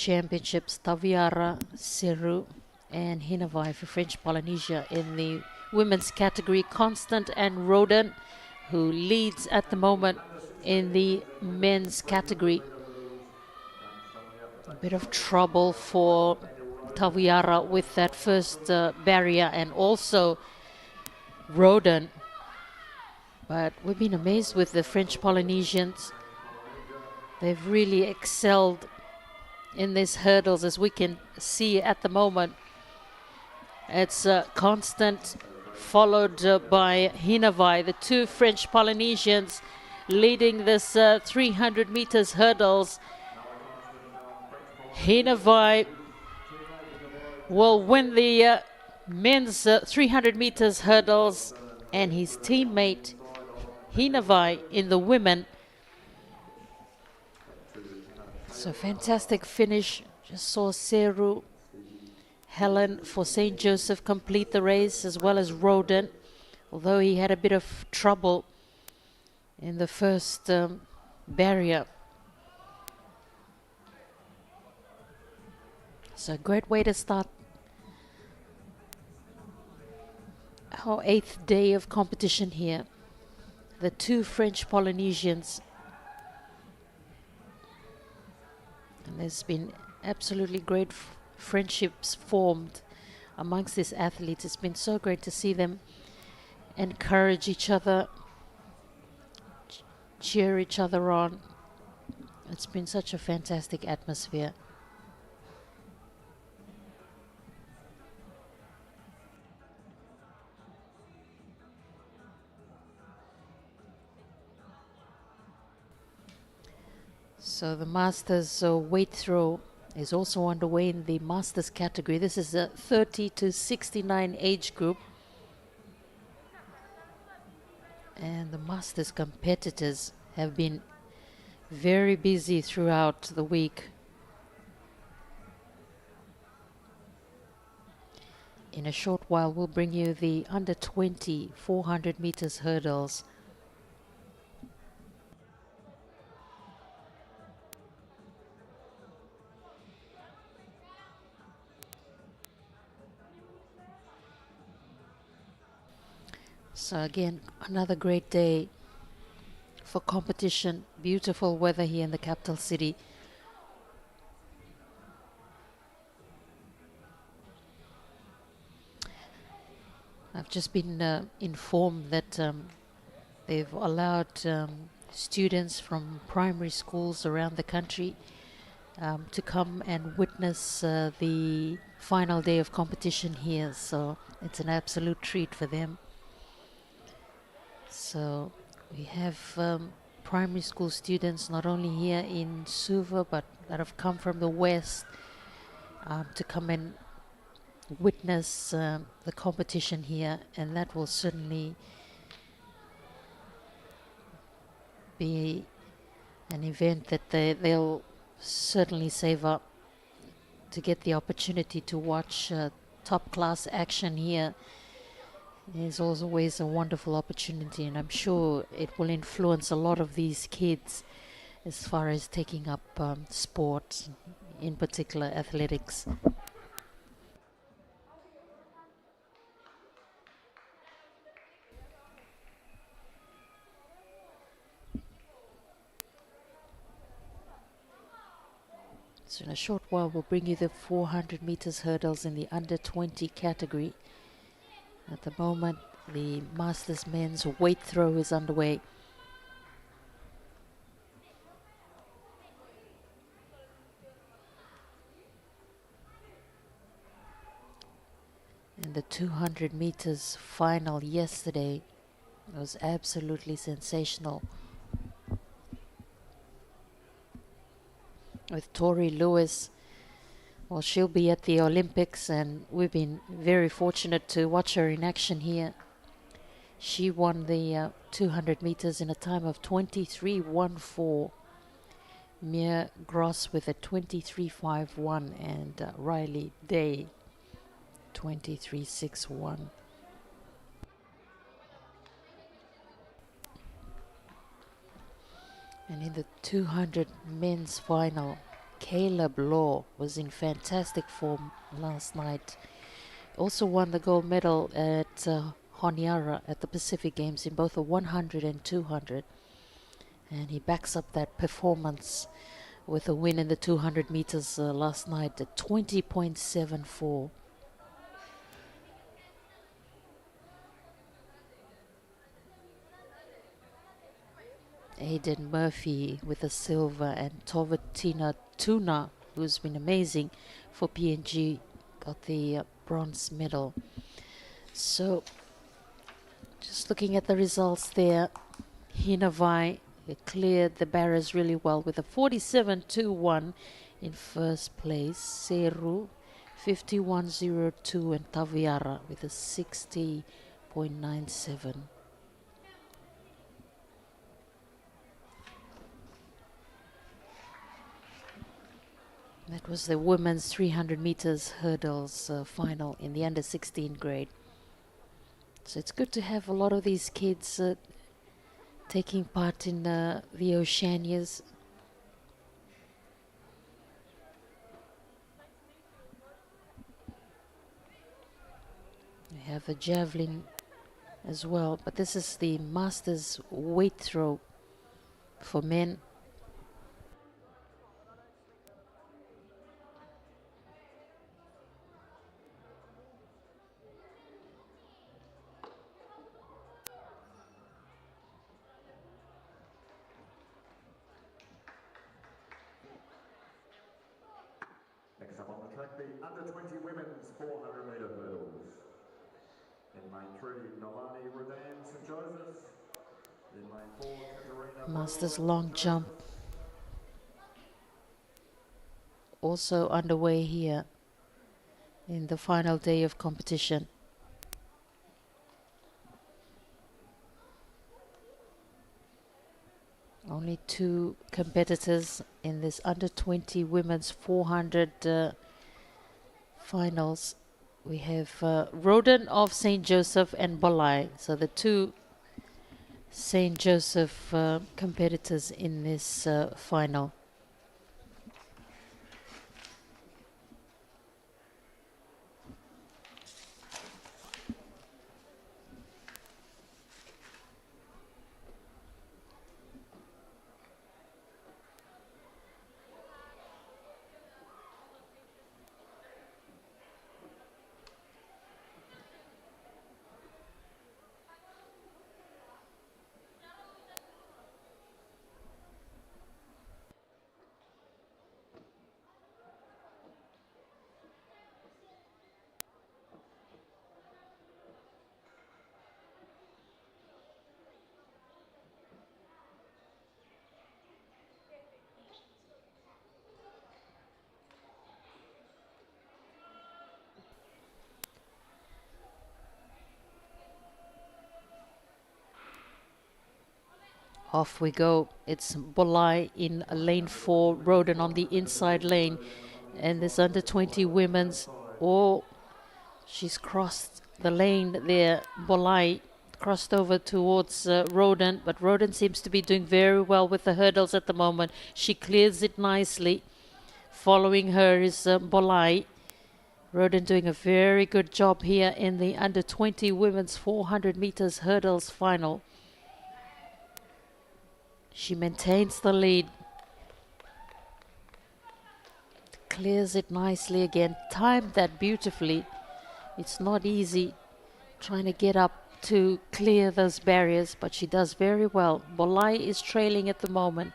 Championships, Taviara, Seru and Hinavai for French Polynesia in the women's category. Constant and Roden, who leads at the moment in the men's category. A bit of trouble for Taviara with that first barrier, and also Roden. But we've been amazed with the French Polynesians. They've really excelled in these hurdles, as we can see at the moment. It's Constant, followed by Hinavai, the two French Polynesians leading this 300 meters hurdles. Hinavai will win the men's 300 meters hurdles, and his teammate Hinavai in the women. So fantastic finish. Just saw Seru Helen for St. Joseph complete the race, as well as Roden, although he had a bit of trouble in the first barrier. So a great way to start our 8th day of competition here. The two French Polynesians. And there's been absolutely great friendships formed amongst these athletes. It's been so great to see them encourage each other, cheer each other on. It's been such a fantastic atmosphere. So the Masters weight throw is also underway in the Masters category. This is a 30 to 69 age group. And the Masters competitors have been very busy throughout the week. In a short while, we'll bring you the under 20 400 meters hurdles. So again, another great day for competition. Beautiful weather here in the capital city. I've just been informed that they've allowed students from primary schools around the country to come and witness the final day of competition here. So it's an absolute treat for them. So we have primary school students not only here in Suva, but that have come from the west to come and witness the competition here, and that will certainly be an event that they'll certainly save up to get the opportunity to watch top class action here. It's always a wonderful opportunity, and I'm sure it will influence a lot of these kids as far as taking up sport, in particular athletics. So in a short while, we'll bring you the 400 meters hurdles in the under 20 category. At the moment, the Masters men's weight throw is underway. And the 200 meters final yesterday was absolutely sensational, with Tori Lewis. Well, she'll be at the Olympics, and we've been very fortunate to watch her in action here. She won the 200 meters in a time of 23:14. Mia Gross with a 23:51, and Riley Day 23:61. And in the 200 men's final, Caleb Law was in fantastic form last night. Also won the gold medal at Honiara at the Pacific Games in both the 100 and 200. And he backs up that performance with a win in the 200 meters last night at 20.74. Aidan Murphy with a silver, and Tovatina Tuna, who's been amazing for PNG, got the bronze medal. So just looking at the results there, Hinavai cleared the barriers really well with a 47.21 in first place. Seru 51.02 and Taviara with a 60.97. That was the women's 300 meters hurdles final in the under 16 grade. So it's good to have a lot of these kids taking part in the Oceanias. We have a javelin as well, but this is the masters weight throw for men. Next up on the track, the under 20 women's 400 metre hurdles. In lane 3, Nolani Rodan St Joseph's. In lane 4, Katerina Masters long jump also underway here in the final day of competition. Only 2 competitors in this under 20 women's 400 finals. We have Rodan of St. Joseph and Balai. So the 2 St. Joseph competitors in this final. Off we go. It's Bolai in lane 4, Rodan on the inside lane. And this under 20 women's, she's crossed the lane there. Bolai crossed over towards Rodan, but Rodan seems to be doing very well with the hurdles at the moment. She clears it nicely. Following her is Bolai. Rodan doing a very good job here in the under 20 women's 400 meters hurdles final. She maintains the lead. Clears it nicely again. Timed that beautifully. It's not easy trying to get up to clear those barriers, but she does very well. Bolai is trailing at the moment.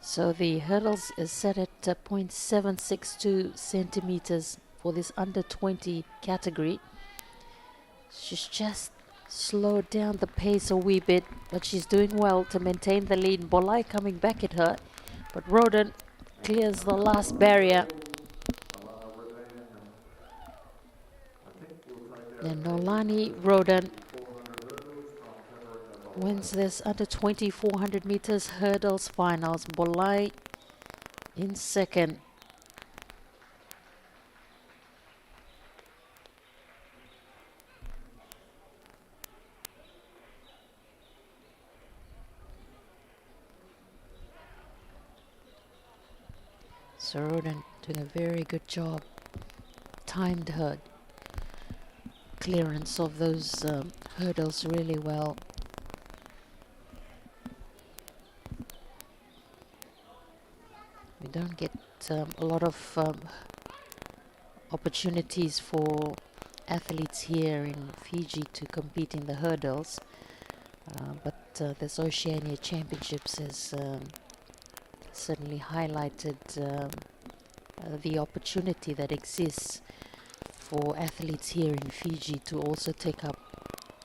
So the hurdles is set at 0.762 centimeters for this under 20 category. She's just slowed down the pace a wee bit, but she's doing well to maintain the lead. Bolai coming back at her, but Rodan clears the last barrier. And Nolani Rodan wins this under 20 400 meters hurdles finals. Bolai in second. So Roden doing a very good job. Timed her clearance of those hurdles really well. We don't get a lot of opportunities for athletes here in Fiji to compete in the hurdles, but this Oceania Championships has certainly highlighted the opportunity that exists for athletes here in Fiji to also take up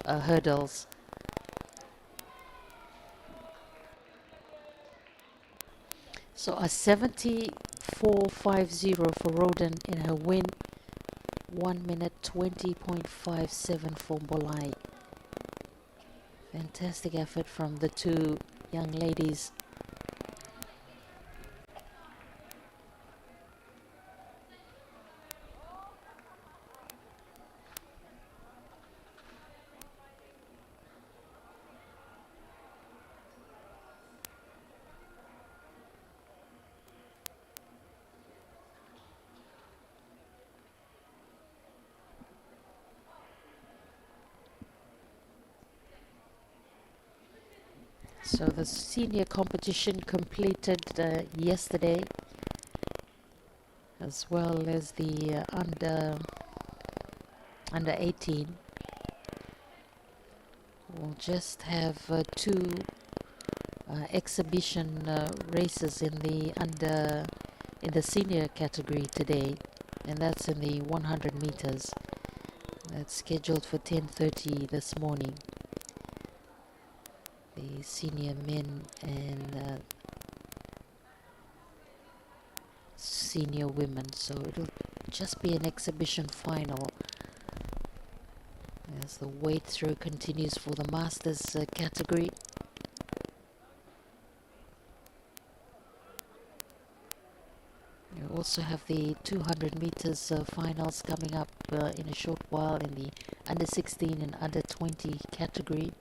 hurdles. So a 74.50 for Roden in her win, 1 minute 20.57 for Bolai. Fantastic effort from the two young ladies. So the senior competition completed yesterday, as well as the under 18. We'll just have two exhibition races in the senior category today, and that's in the 100 meters. That's scheduled for 10:30 this morning. The senior men and senior women, so it'll just be an exhibition final as the weight throw continues for the masters category. We also have the 200 meters finals coming up in a short while in the under 16 and under 20 category.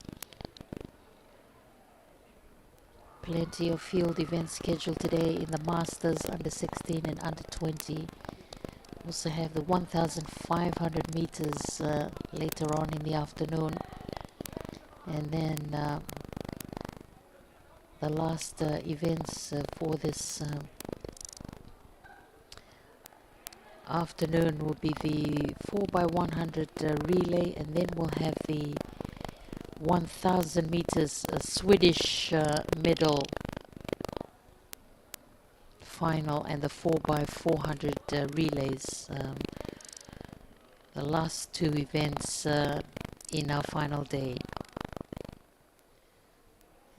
Plenty of field events scheduled today in the Masters under 16 and under 20. Also have the 1,500 meters later on in the afternoon. And then the last events for this afternoon will be the 4x100 relay, and then we'll have the 1,000 meters Swedish medal final and the 4x400 relays. The last two events in our final day.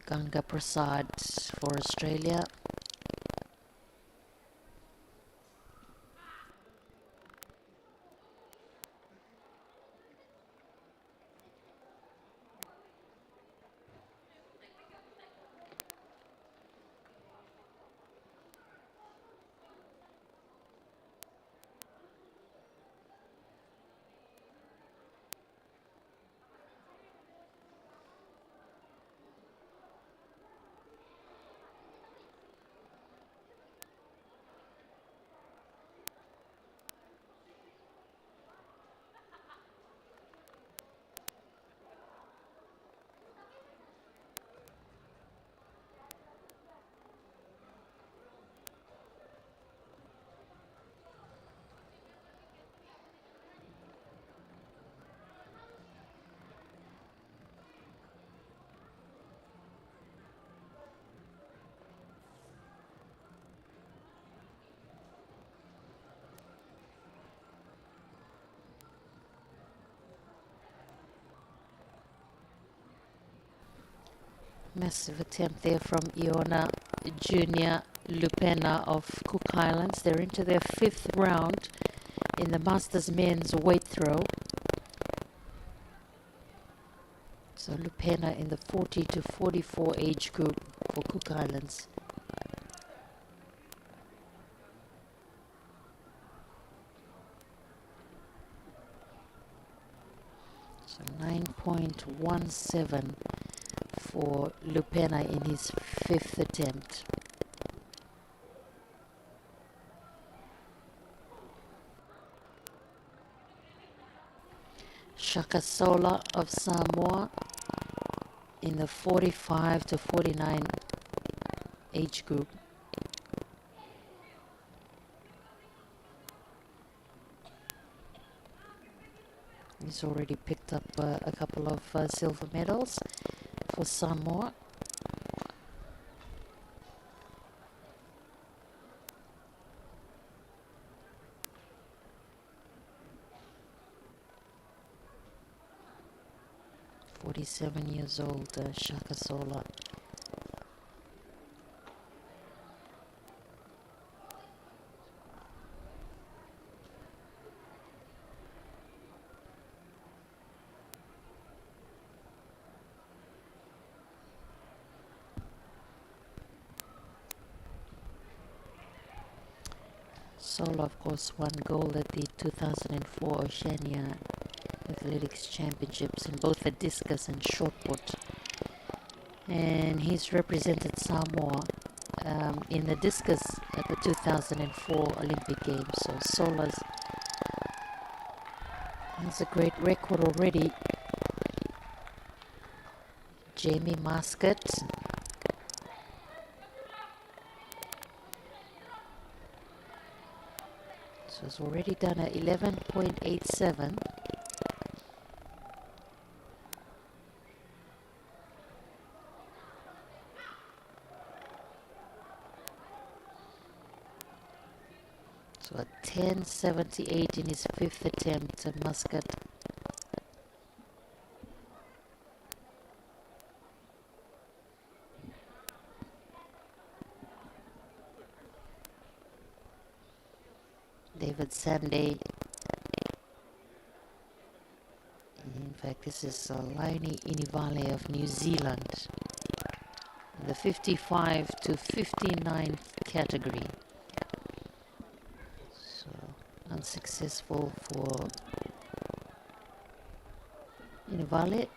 Ganga Prasad for Australia. Massive attempt there from Iona Junior Lupena of Cook Islands. They're into their fifth round in the Masters men's weight throw. So Lupena in the 40 to 44 age group for Cook Islands. So 9.17 for Lupena in his fifth attempt. Shakasola of Samoa in the 45 to 49 age group. He's already picked up a couple of silver medals for Samoa. "47 years old, Shakasola." Sola, of course, won gold at the 2004 Oceania Athletics Championships in both the discus and shot put. And he's represented Samoa in the discus at the 2004 Olympic Games. So Sola has a great record already. Jamie Muscat. So he's already done a 11.87. So a 10.78 in his fifth attempt, Muscat. David Sunday. In fact, this is Laini Inivale of New Zealand. The 55 to 59 category. So unsuccessful for Inivale.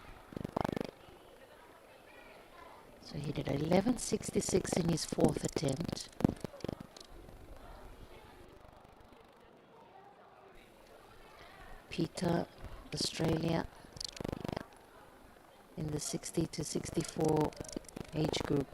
So he did 11.66 in his fourth attempt. Peter, Australia, in the 60 to 64 age group.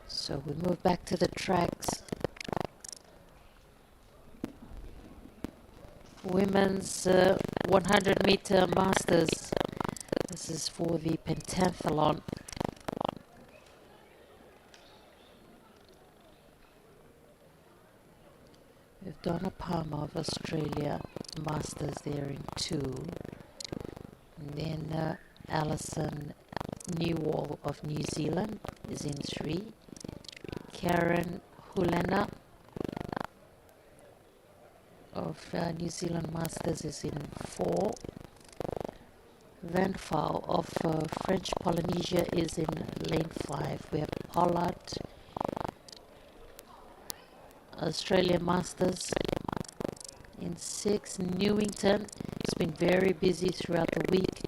So we move back to the tracks. Women's 100 meter masters. This is for the pentathlon. We have Donna Palmer of Australia, masters there in 2. And then Alison Newall of New Zealand is in 3. Karen Hulena of New Zealand Masters is in 4. Van Fau of French Polynesia is in lane 5. We have Pollard, Australia Masters in 6. Newington has been very busy throughout the week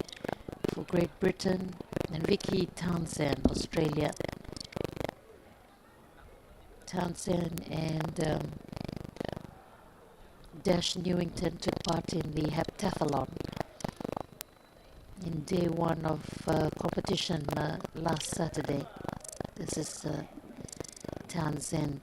for Great Britain. And Vicky Townsend, Australia. Townsend and Dash Newington took part in the heptathlon in day 1 of competition last Saturday. This is Townsend.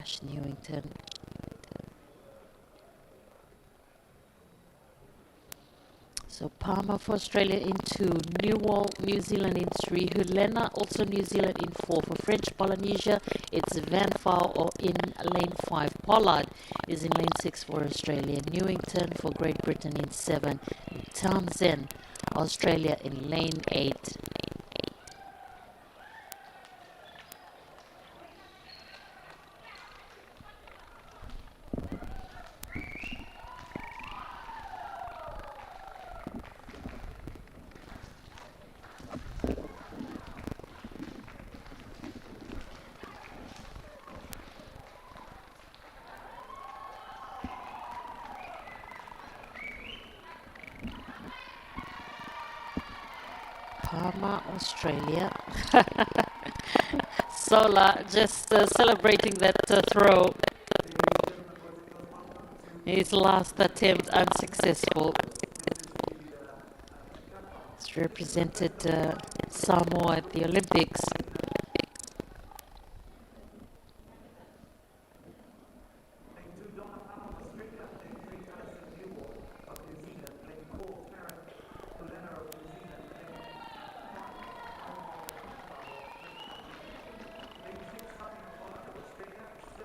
Dash Newington. So Palmer for Australia in 2, Newell, New Zealand in 3, Helena, also New Zealand in 4. For French Polynesia, it's Van Vaal in lane 5. Pollard is in lane 6 for Australia. Newington for Great Britain in 7. Townsend, Australia in lane 8. Palmer, Australia. Sola just celebrating that throw. His last attempt unsuccessful. He's represented Samoa at the Olympics.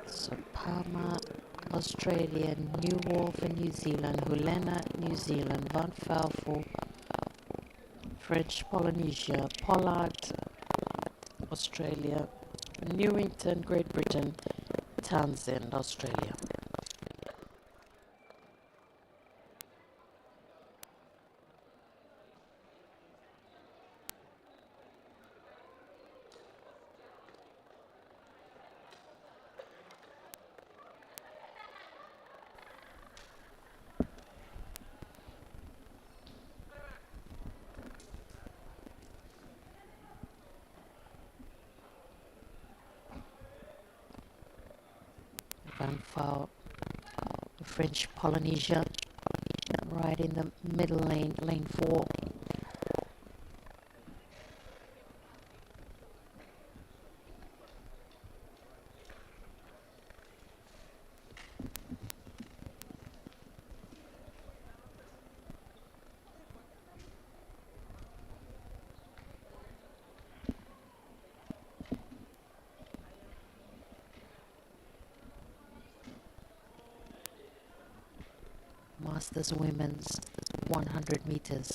So Palmer, Australia, Newell for New Zealand, Helena, New Zealand, Van Vaal for French Polynesia, Pollard, Australia, Newington, Great Britain, Townsend, Australia. Van Vaal, French Polynesia, right in the middle lane, lane 4. Masters Women's 100 meters.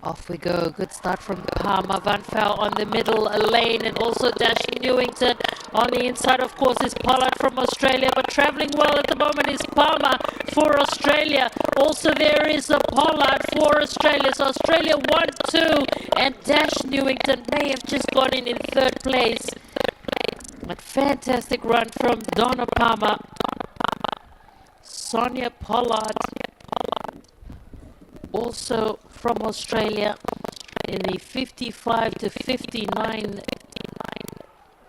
Off we go. Good start from Palmer. Van Vaal on the middle lane, and also Dash Newington on the inside. Of course, is Pollard from Australia, but traveling well at the moment is Palmer for Australia. Also, there is a Pollard for Australia. So Australia 1-2, and Dash Newington may have just got in third place. But fantastic run from Donna Palmer. Sonia Pollard, also from Australia, in the 55 to 59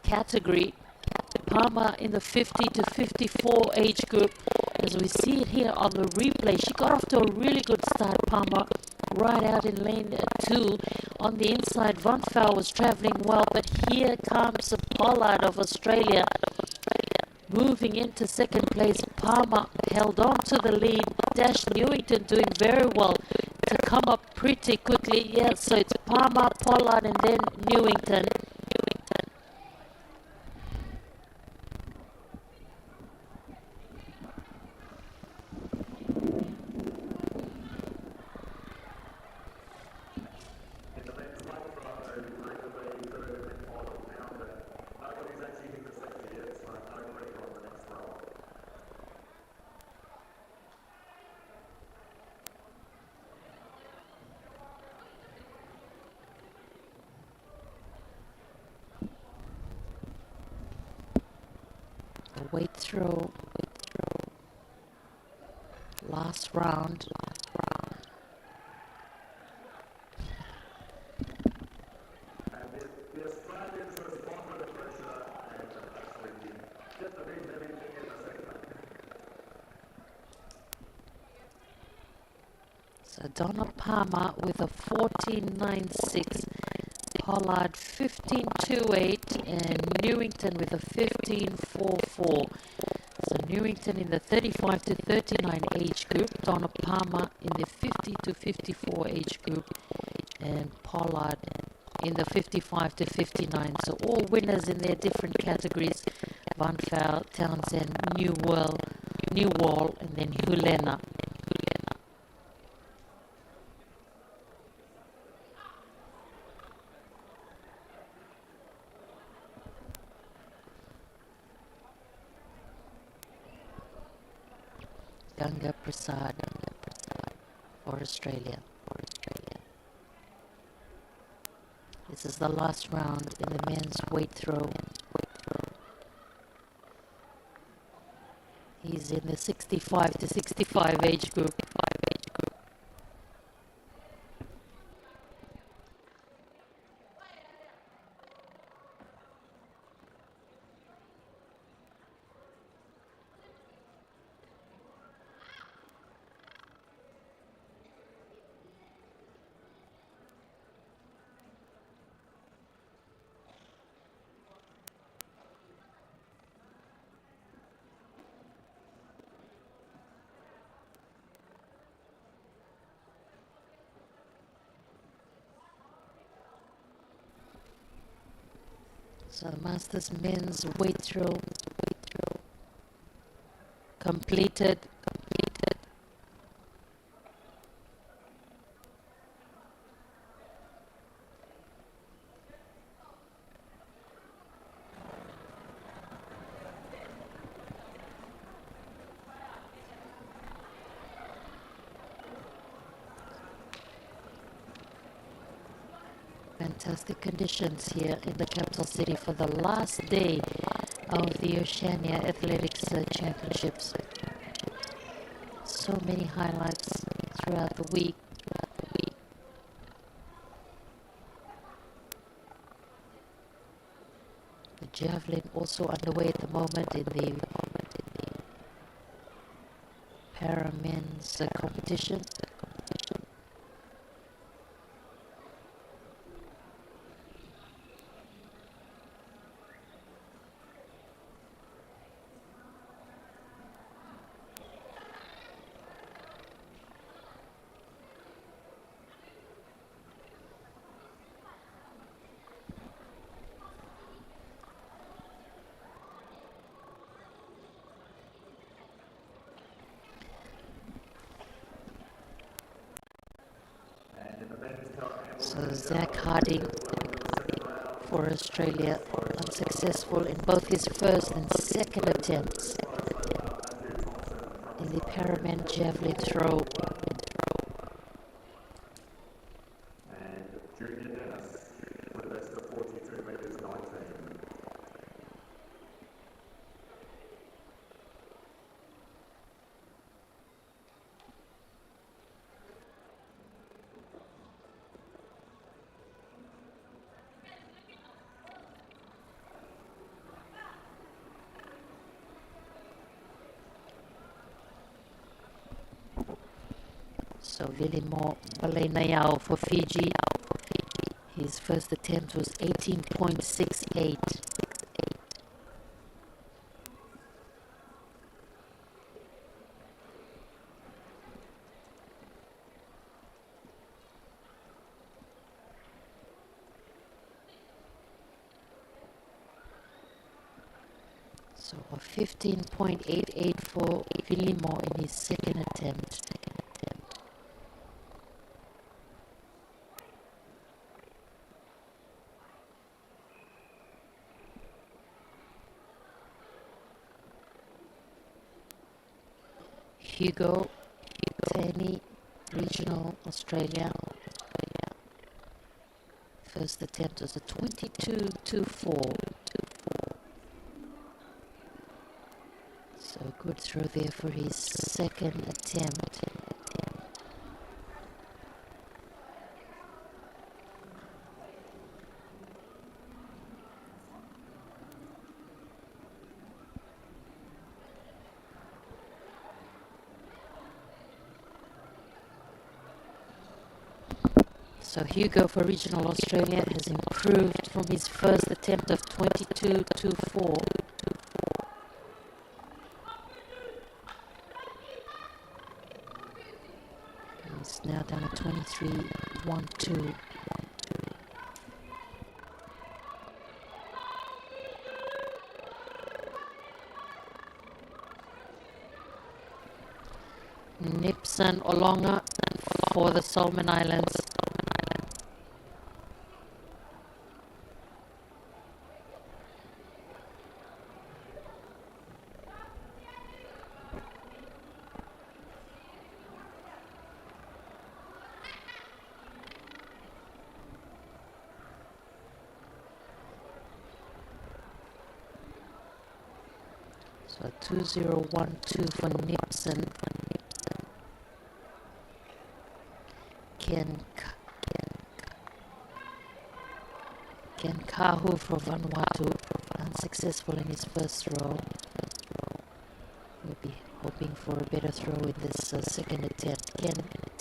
category. Palmer in the 50 to 54 age group. As we see it here on the replay, she got off to a really good start, Palmer, right out in lane 2. On the inside, Van Vaal was travelling well, but here comes Pollard of Australia. Moving into second place, Palmer held on to the lead. Dash Newington doing very well to come up pretty quickly. Yeah, so it's Palmer, Pollard, and then Newington. Weight throw, last round. So So Donna Palmer with a 14.96, Pollard 15.28, and Newington with a 15.44. So Newington in the 35 to 39 age group, Donna Palmer in the 50 to 54 age group, and Pollard in the 55 to 59. So all winners in their different categories: Van Vel, Townsend, Newwall, and then Hulena. Ganga Prasad for Australia. This is the last round in the men's weight throw. He's in the 65 to 65 age group. So Masters men's weight throw completed. Fantastic conditions here in the capital city for the last day of the Oceania Athletics Championships. So many highlights throughout the week. The Javelin also underway at the moment in the para-men's competition. So Zach Harding for Australia, unsuccessful in both his first and second attempts in the para-men javelin throw. And Junior Dennis with a best of 42 metres 19. So Vilimo Balenayao for Fiji. His first attempt was 18.68. So a 15.88 for Vilimo in his second attempt. Hugo Taney, Regional Australia. First attempt was a 22.24. So good throw there for his second attempt. So Hugo for Regional Australia has improved from his first attempt of 22.24. He's now down at 23.12. Nipson Olonga for the Solomon Islands. So 2012 for Nipson. Ken Kahu for Vanuatu, unsuccessful in his first throw. We'll be hoping for a better throw in this second attempt. Ken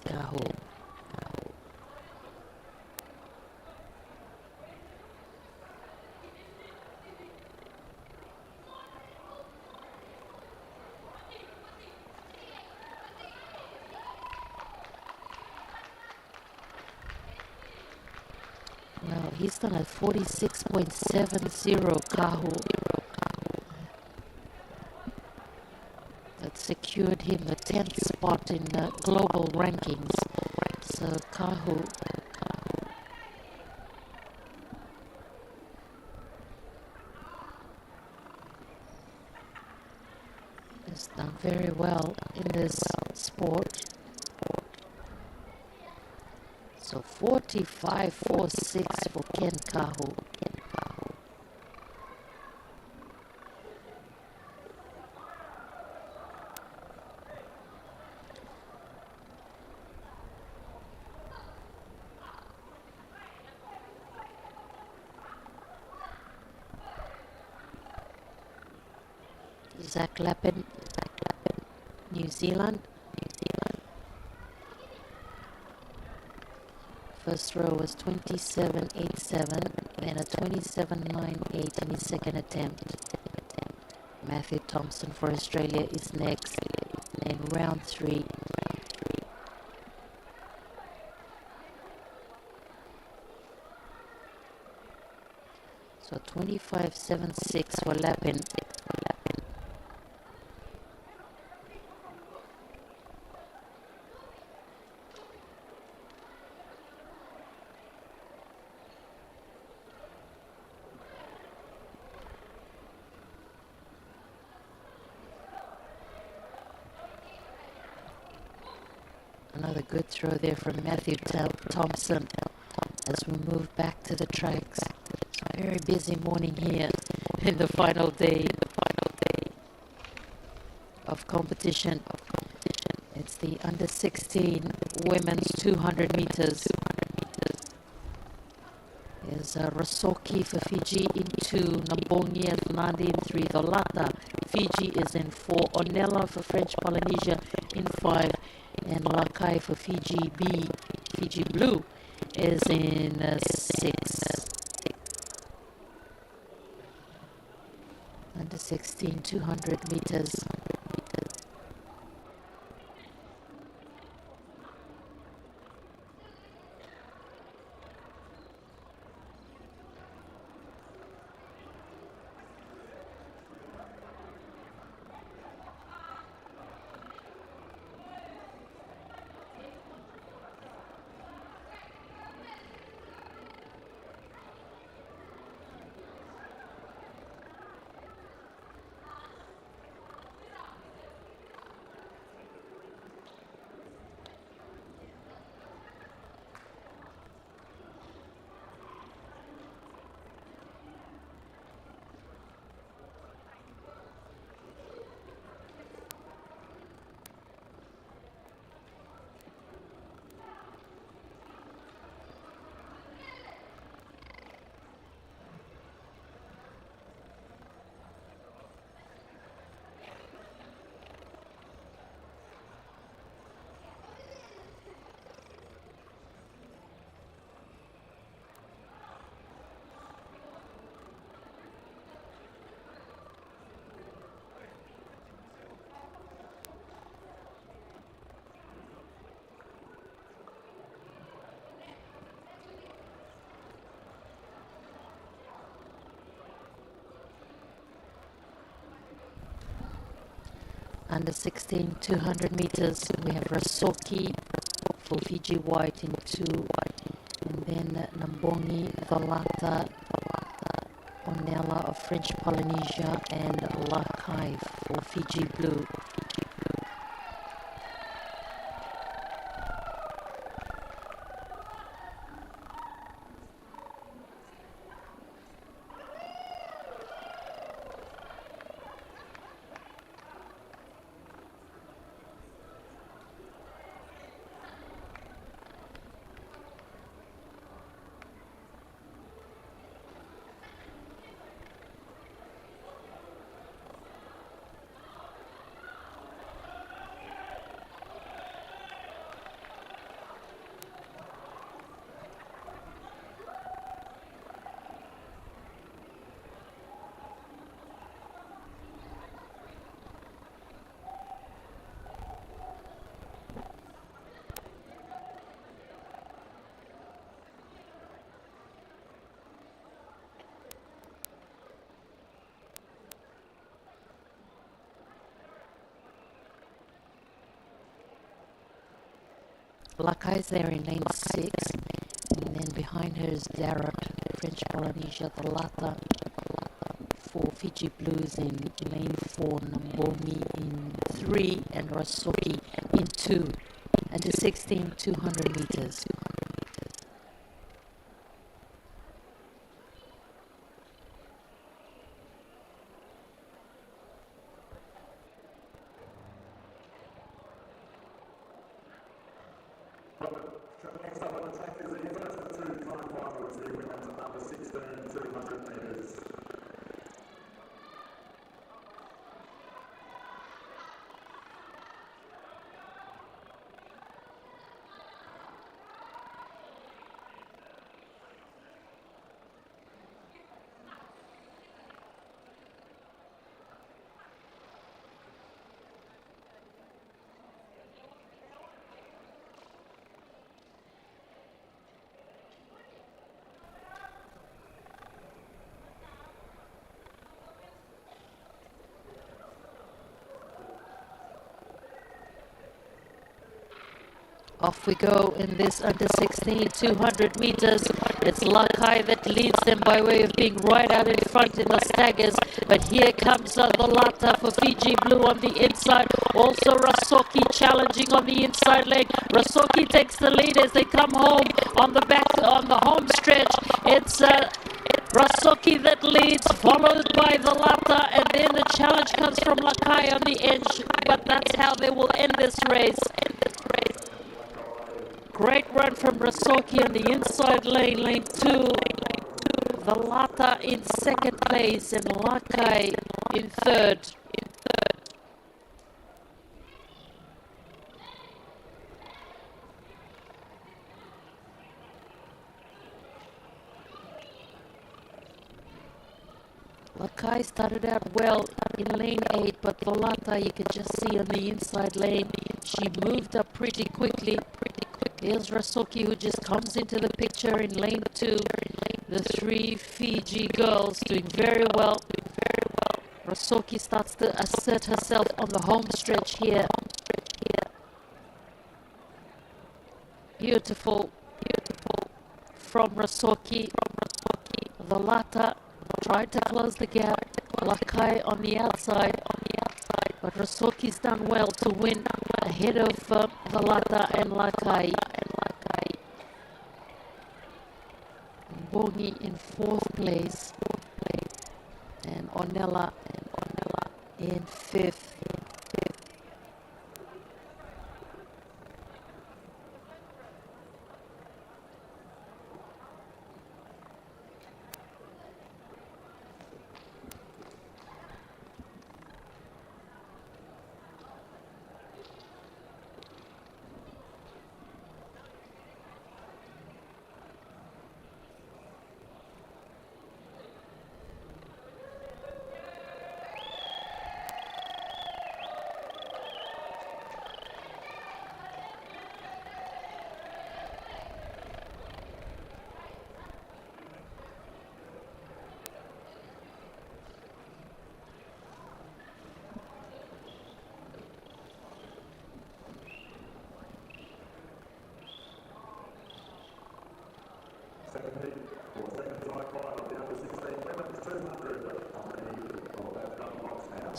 Kahu. Well, he's done at 46.70 Kahu. That secured him the 10th spot in global rankings. So Kahu has done very well in this sport. So 45.46 for Ken Kahu. Zach Lappin, New Zealand. First row was 27.87 and a 27.98 in his second attempt. Matthew Thompson for Australia is next in round 3. So 25.76 for Lappin. Another good throw there from Matthew Thompson as we move back to the tracks. It's a very busy morning here in the final day of competition. It's the under 16 women's 200 meters. Is Rasoki for Fiji in 2, Nambongi and Fernandi in 3, Dolata Fiji is in 4, Onella for French Polynesia in 5, and Lakai for Fiji Blue is in 6. Under 16 200 meters. under 16 200 meters. We have Rasoki for Fiji White in 2, and then Nambongi, Valata, Onella of French Polynesia, and Lakai for Fiji Blue. Lakai's there in lane 6, and then behind her is Darrett, French Polynesia, the Lata for Fiji Blues in lane 4, Nambomi in 3, and Rasoki in 2, and to 16 200 meters. Next up on the track is the first of 2 time finals, the women's under 16 200 metres. Off we go in this under 16 200 meters. It's Lakai that leads them by way of being right out in front in the staggers. But here comes the Lata for Fiji Blue on the inside. Also Rasoki challenging on the inside leg. Rasoki takes the lead as they come home on the home stretch. It's Rasoki that leads, followed by the Lata, and then the challenge comes from Lakai on the edge. But that's how they will end this race. Great run from Rasoki on the inside lane, lane 2. Valata in second place and Lakai in third. Lakai started out well in lane 8, but Valata, you can just see on the inside lane, she moved up pretty quickly. Here's Rasoki, who just comes into the picture in lane 2. The 3 Fiji girls doing very well. Rasoki starts to assert herself on the home stretch here. Beautiful from Rasoki. Valata tried to close the gap. Lakai on the outside. But Rasoki's done well to win ahead of Valata and Lakai. Bongi in 4th place. And Onella in 5th.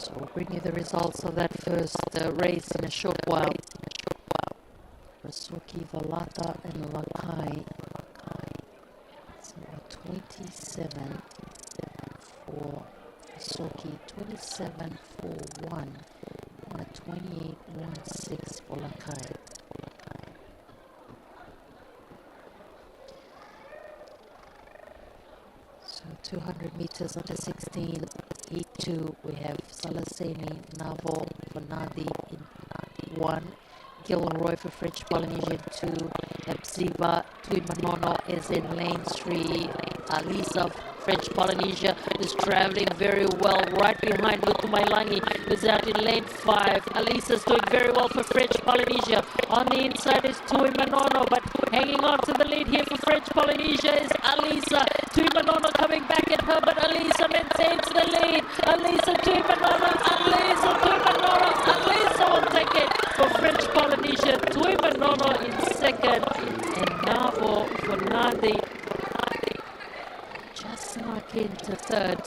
So we'll bring you the results of that first race in a short while. Rasuki, Valata, and Lakai. So 27 for Rasuki, 27 for 1, and a 28.16 for Lakai. So 200 meters under 16, heat 2, we have Salaseni, Navo, Vanadi in 1, Gilroy for French Polynesia 2, Epsiba, Tuimanono is in lane 3, Alisa, French Polynesia is traveling very well right behind Lutumailangi, who's out in lane 5. Alisa's doing very well for French Polynesia. On the inside is Tuimanono, but hanging on to the lead here for French Polynesia is Alisa. Tuimanono coming back at her, but Alisa maintains the lead. Alisa Tuimanono, Alisa Tuimanono, Alisa will take it for French Polynesia. Tuimanono in second, and Navo for Nadi just snuck into third.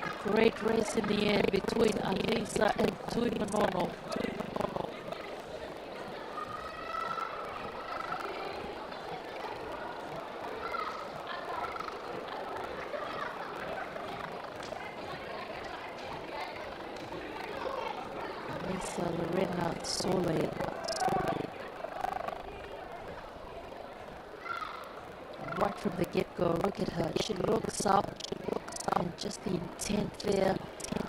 A great race in the end between Alisa and Tuimanono. Alisa Lorena Sole. Right from the get-go, look at her. She looks up, and just the intent there.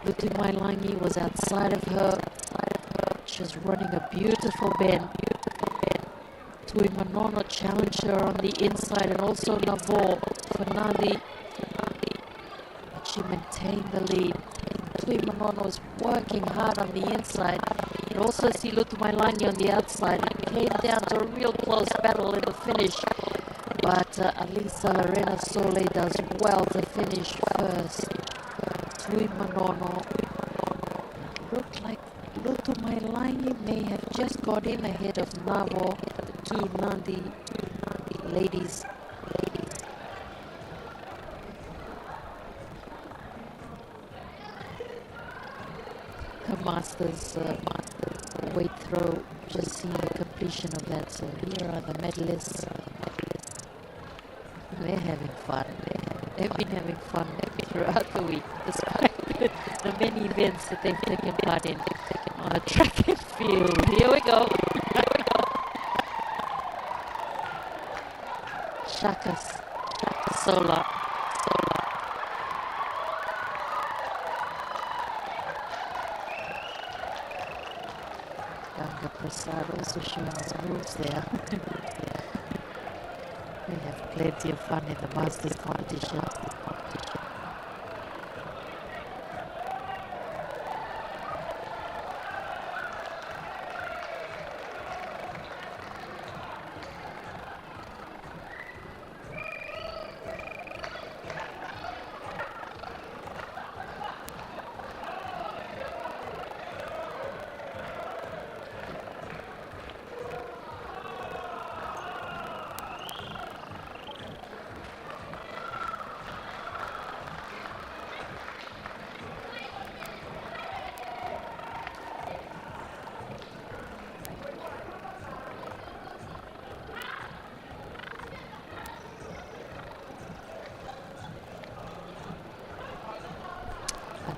Lutumailangi was outside of her. She's running a beautiful bend. Tuimanono challenged her on the inside, and also Navo for Nadi. But she maintained the lead. Tuimanono was working hard on the inside. You also see Lutumailangi on the outside. It came down to a real close battle in the finish. But Alisa Lorena Sole does well to finish first. Tuimanono looked like Lutumailangi may have just got in ahead of Navo, the two Nandi ladies. Her Masters weight throw, just seeing the completion of that. So here are the medalists. They're having fun. They've been having fun throughout the week, despite the many events that they've taken part in on a track and field. Here we go. Shakas Sola. Ganga Prasad also showing his moves there. We have plenty of fun in the Masters competition.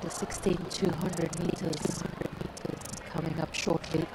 The 16,200 meters coming up shortly.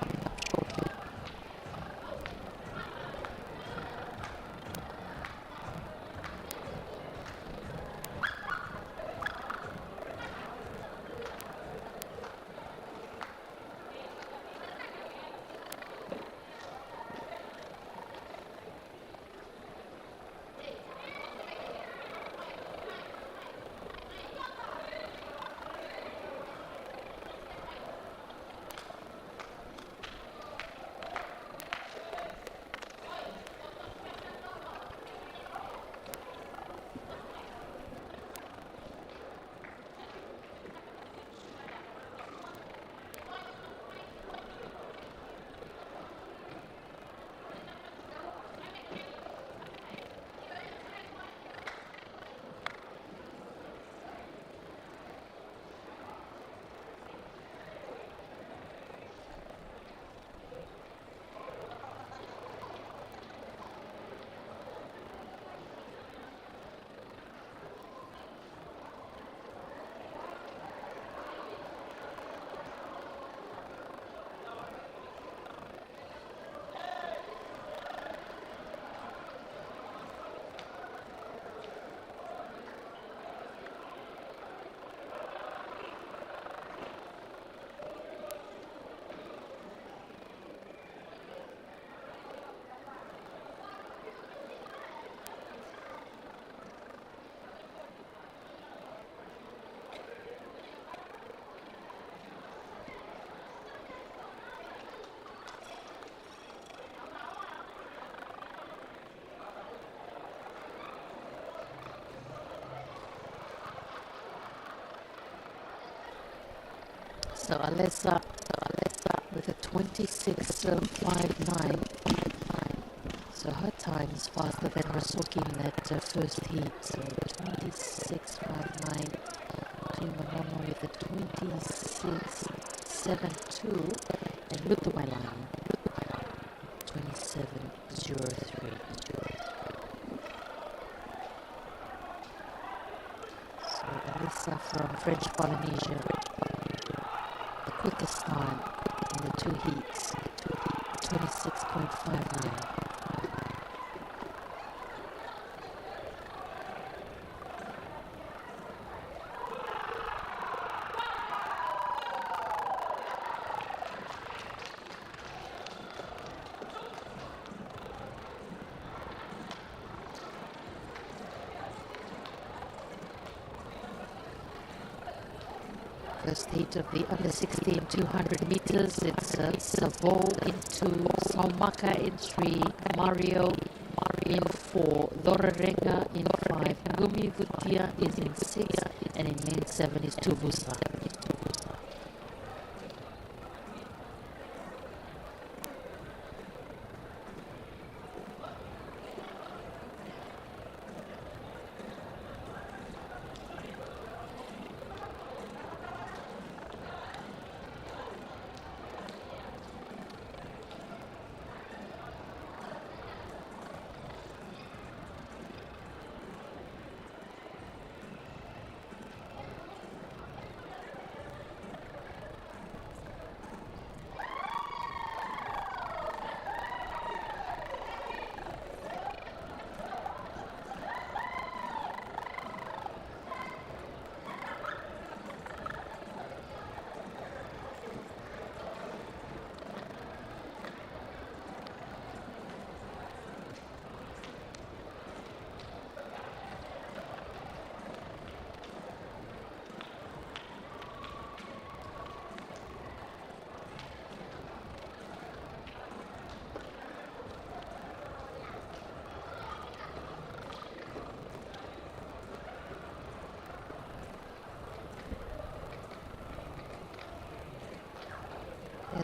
So Alessa with a 26.59. So her time is faster than Rasuki in that first heat. So 26.59. Manono with a 26.72. And Lutumailani 27.03. So Alyssa from French Polynesia, the quickest time in the two heats, 26.59. First heat of the under 16 200 meters. It's Savo into Saumaka in 3, Mario in 4, Dorarenga in 5, Gumi Vutia is in 6, and in lane 7 is Tuvusa.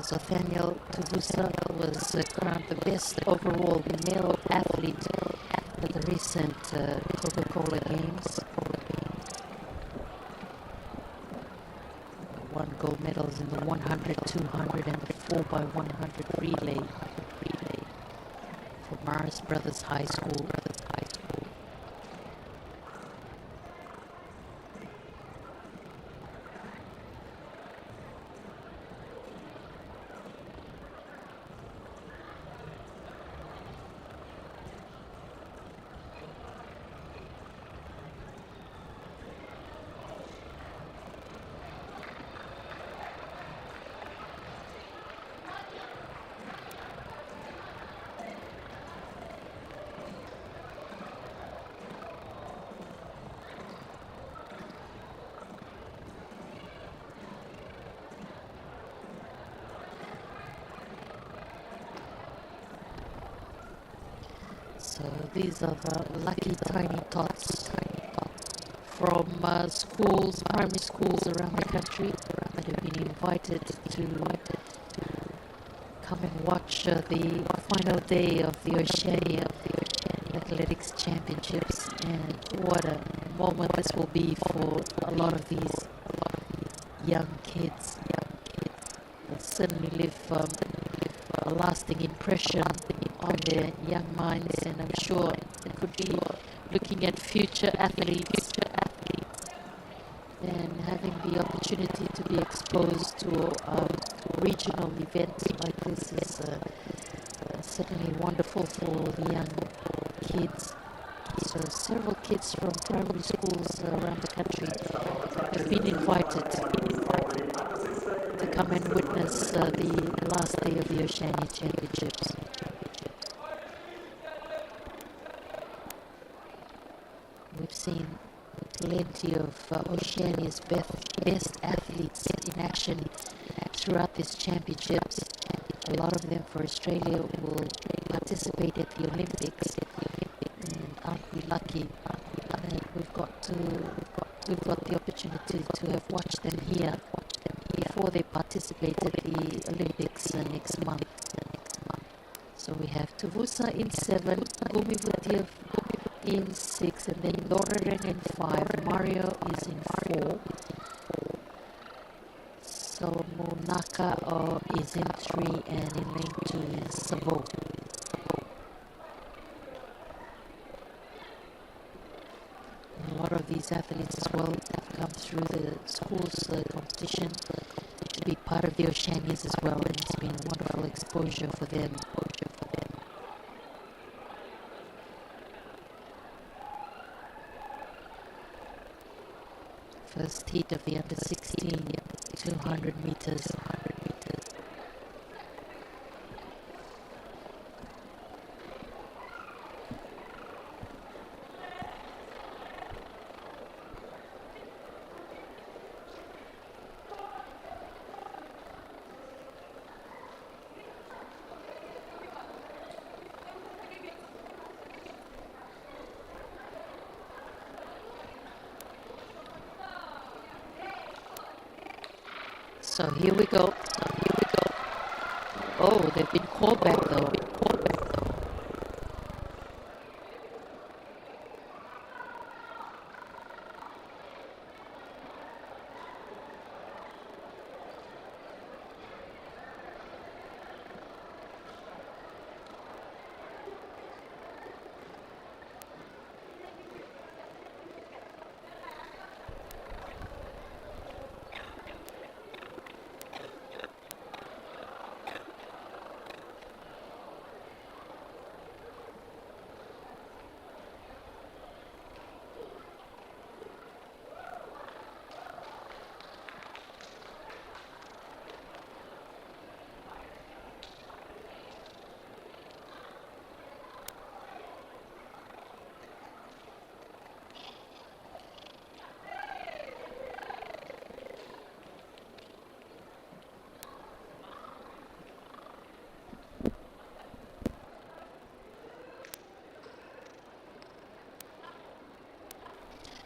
So Nathaniel Tuvusa was crowned the best overall male athlete at the recent Coca-Cola Games. Won gold medals in the 100, 200 and the 4x100 relay for Morris Brothers High School. So these are the lucky tiny tots from schools, primary schools around the country that have been invited to come and watch the final day of the Oceania Athletics Championships. And what a moment this will be for a lot of these young kids. They'll certainly leave a lasting impression on their young minds, and I'm sure it could be looking at future athletes and having the opportunity to be exposed to regional events like this is certainly wonderful for the young kids. So several kids from primary schools around the country have been invited to come and witness the last day of the Oceania Championships. We've seen plenty of Oceania's best athletes in action throughout these championships. A lot of them for Australia will participate at the Olympics. And aren't we lucky that we've got the opportunity to have watched them here before they participate at the Olympics next month. So we have Tuvusa in 7, Gumi Vutia in 6, and then Doreren in 5, Mario is in 4. So Munaka is in 3, and in lane 2 is Savo. A lot of these athletes as well have come through the schools competition to be part of the Oceanias as well, and it's been a wonderful exposure for them. First heat of the under 16, 200 meters. So here we go. Oh, they've been called back though.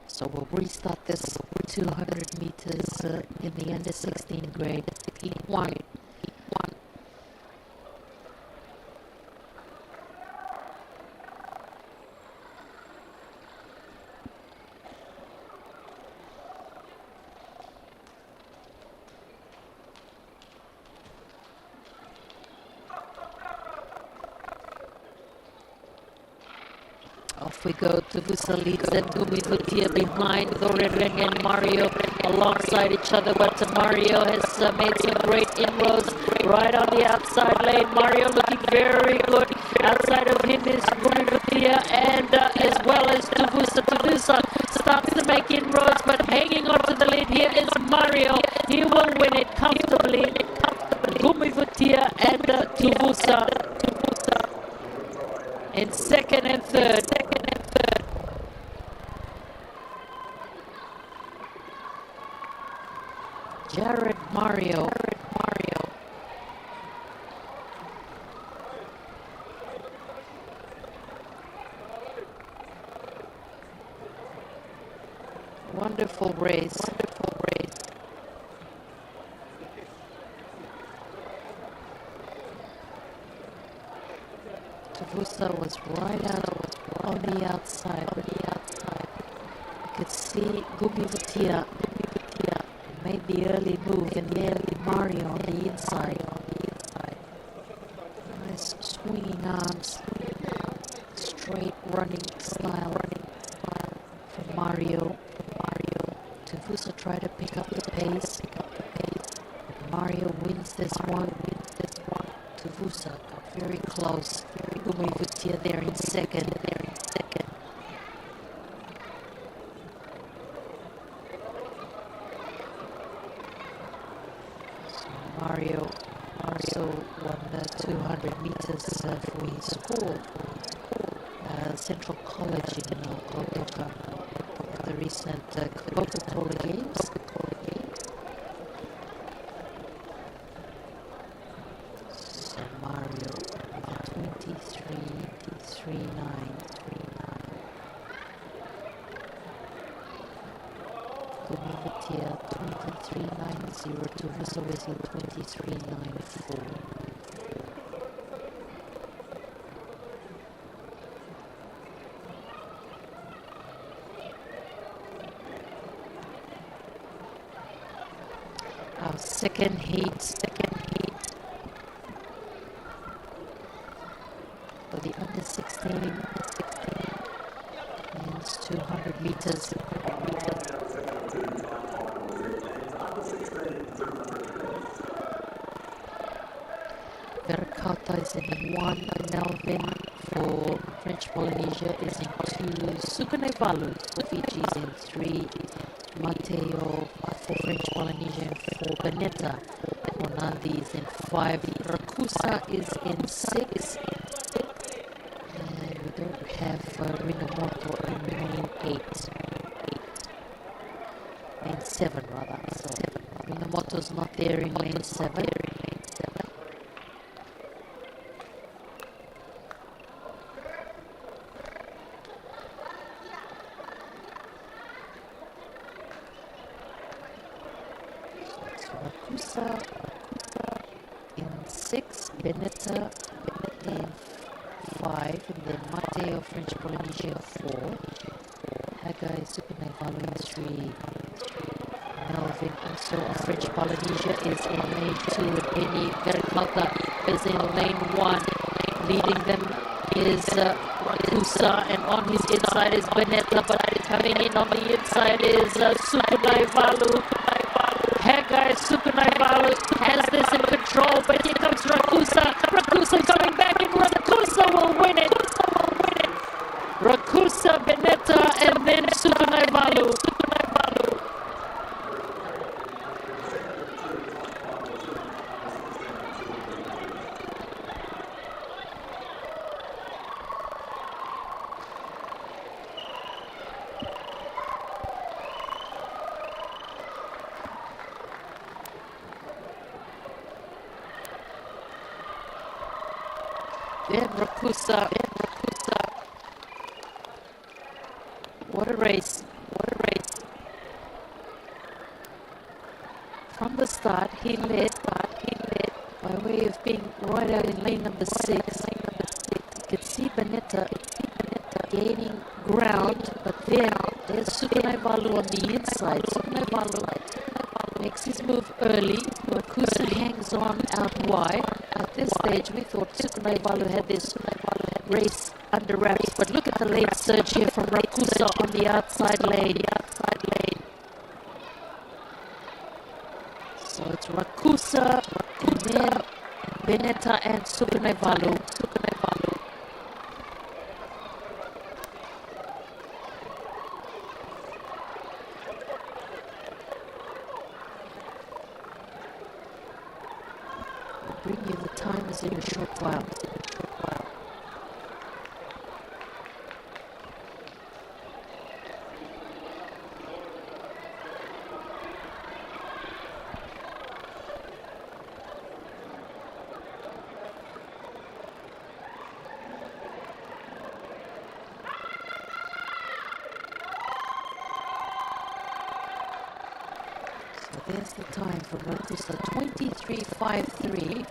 So we'll restart this 200 meters in the under 16 grade, heat 1. Off we go. Tuvusa leads them. Gumi Vutia behind. Doreren and Mario alongside each other. But Mario has made some great inroads right on the outside lane. Mario looking very good. Outside of him is Gumi Vutia and as well as Tuvusa. Tuvusa starts to make inroads, but hanging on to the lead here is Mario. He will win it comfortably. Gumi Vutia and Tuvusa in second and third. Jared Mario. Wonderful race. Tuvusa was right out on the outside. You could see Gumi Vutia made the early move, and then Mario on the inside. Nice swinging arms, straight running style from Mario. Tuvusa tried to pick up the pace. Mario wins this one. Tuvusa got very close. Gumi Vutia there in second. Mario also won the 200 meters for his school, Central College in Kotoka, at the recent Coca-Cola Games. So Mario, 23.39. Gumi Vutia, 23.90. 23.02 Mr. Wesley 23.94. Our second heat for the under 16 means 200 meters. Veracata is in 1, Melvin for French Polynesia is in 2, Sukunevalu for Fiji is in 3, Mateo for French Polynesia in 4, Benetta for Nandi is in 5, Rakusa is in 6, and we don't have Rinamoto in lane 8. Lane 7 rather, so Rinamoto's not there in lane 7. Rakusa in 6, Benetta in 5, and then Mateo French Polynesia in 4, Hagai Sukunevalu in 3, Melvin also of French Polynesia is in lane 2, and Penny Veracata is in lane 1. Leading them is Rakusa, and on his inside is Benetta, but coming in on the inside is Sukunevalu. Hagai Sukunevalu has this in control, but here comes Rakusa. Rakusa coming back, and Rakusa will win it. Rakusa, Benetta, and then Sukunevalu. Then Rakusa. What a race. From the start, he led by way of being right out in lane number 6. You could see Benetta gaining ground, but then there's Sukunevalu on the inside. Sukunevalu makes his move early. Rakusa hangs on out wide. At this stage, we thought Sukunevalu had this race under wraps, but look at the late surge here from Rakusa on the outside lane. So it's Rakusa, and then Benetta and Sukunevalu. I'll bring you the timers in a short while. There's the time for Rakusa, 23.53.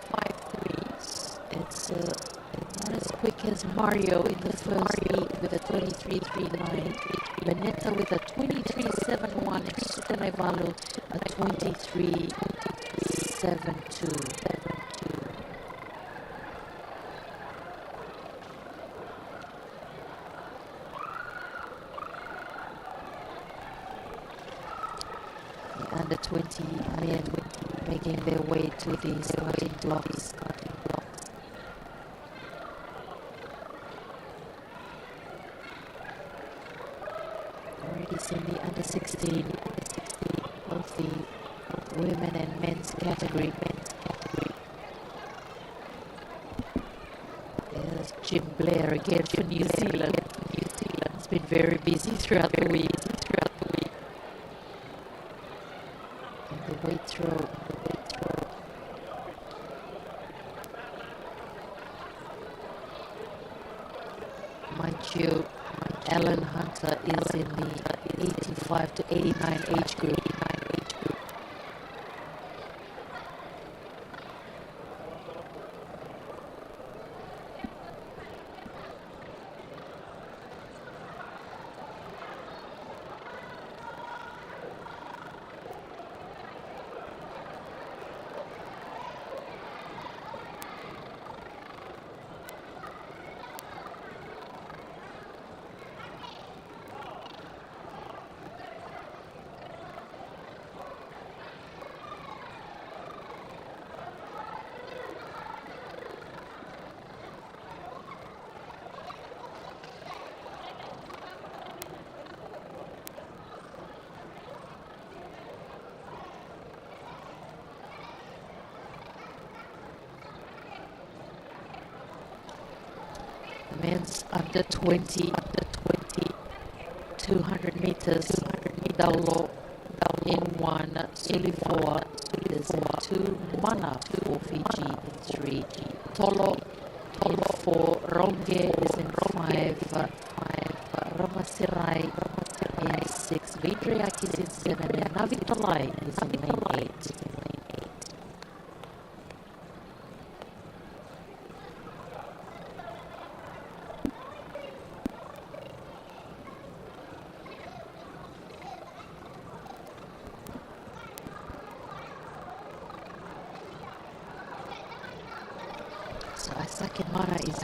It's not as quick as Mario in the first heat with a 23.39. Benetta with a 23.71 and Sukunevalu a 23.72. Under 20 men making their way to the starting blocks. Already seen the under 16, both the women and men's category. There's Jim Blair again for New Zealand. It's been very busy throughout the week. The weight throw. Mind you, Alan Hunter is in the 85 to 89 age group. men's under 20, 200 meters, Daulo in 1, Suli 4 is in 2, Mana for Fiji in 3, Tolo in 4, Ronge is in 5, Ramasirai in 6, Vidriak is in 7, and Navitalai is in lane 8. So Isaac Mara is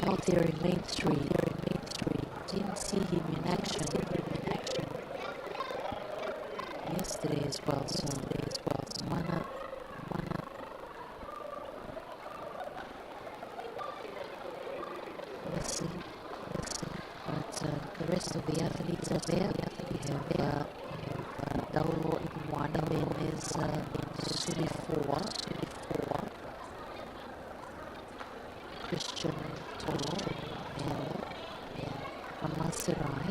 out there in lane 3. Didn't see him in action yesterday as well, so Mana let's see. But the rest of the athletes are there. We have Daulo in 1, and then there's Suli 4. Christian Tolo and Amasirai,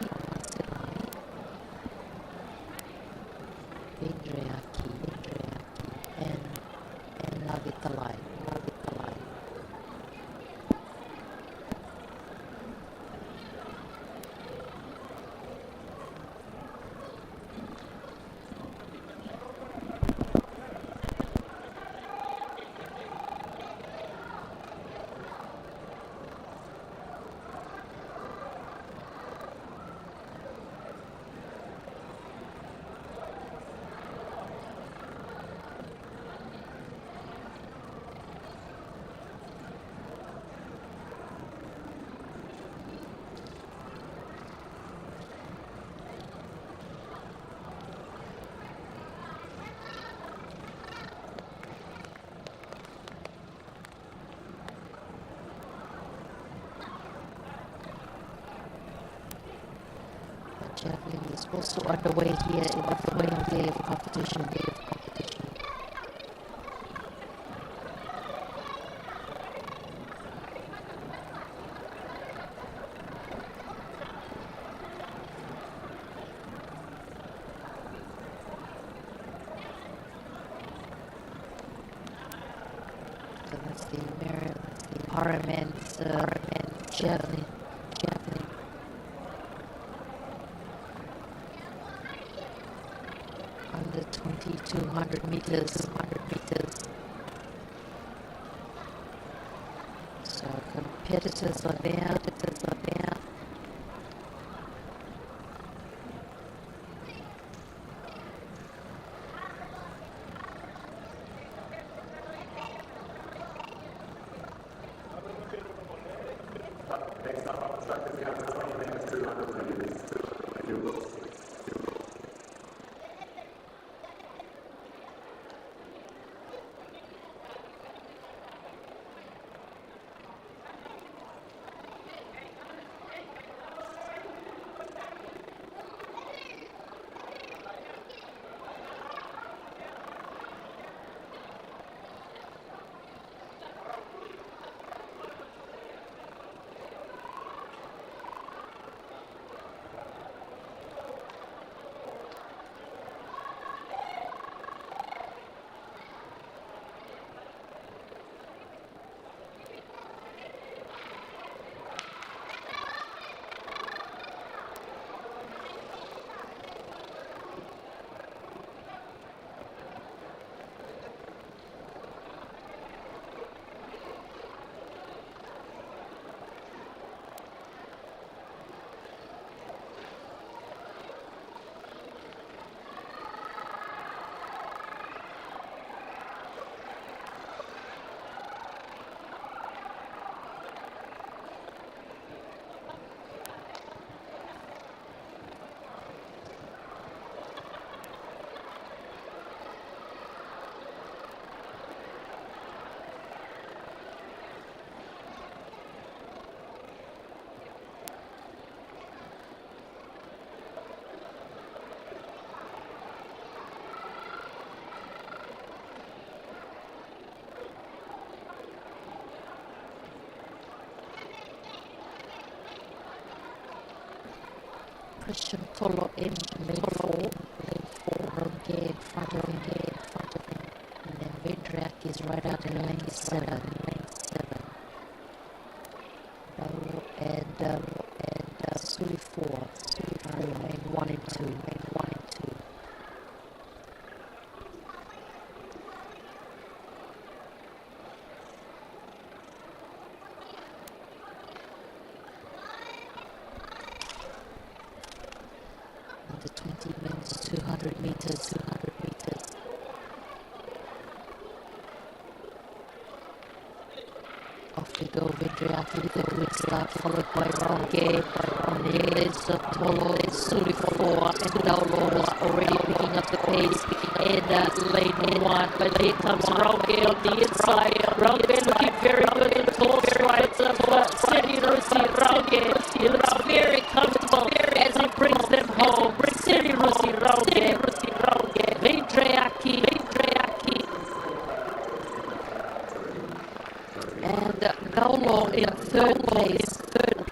Indriaki, and Navitalai. Javelin is also underway here in the final day of competition. So that's the Paramen's Javelin. Under 200 meters. So competitors are there. Next up on the track is the under 20 minutes, 200 meters. Christian Tolo in lane 4, Ronke in front of him, and then Vedrak is right out in lane 7. Dalo and Suli 4 are in lane 1 and 2. Under 20 minutes, 200 meters. Off we go, Vedriaki with a good start, followed by Ronge, Neles, Tolo, Suli 4, and Daulo is already picking up the pace in lane 1, but here comes Ronge on the inside. Ronge looking very good in tall strides of Senirusi. Ronge, he looks very comfortable as he brings them home. Senirusi Ronge, Vedriaki, and Gaulo in third place.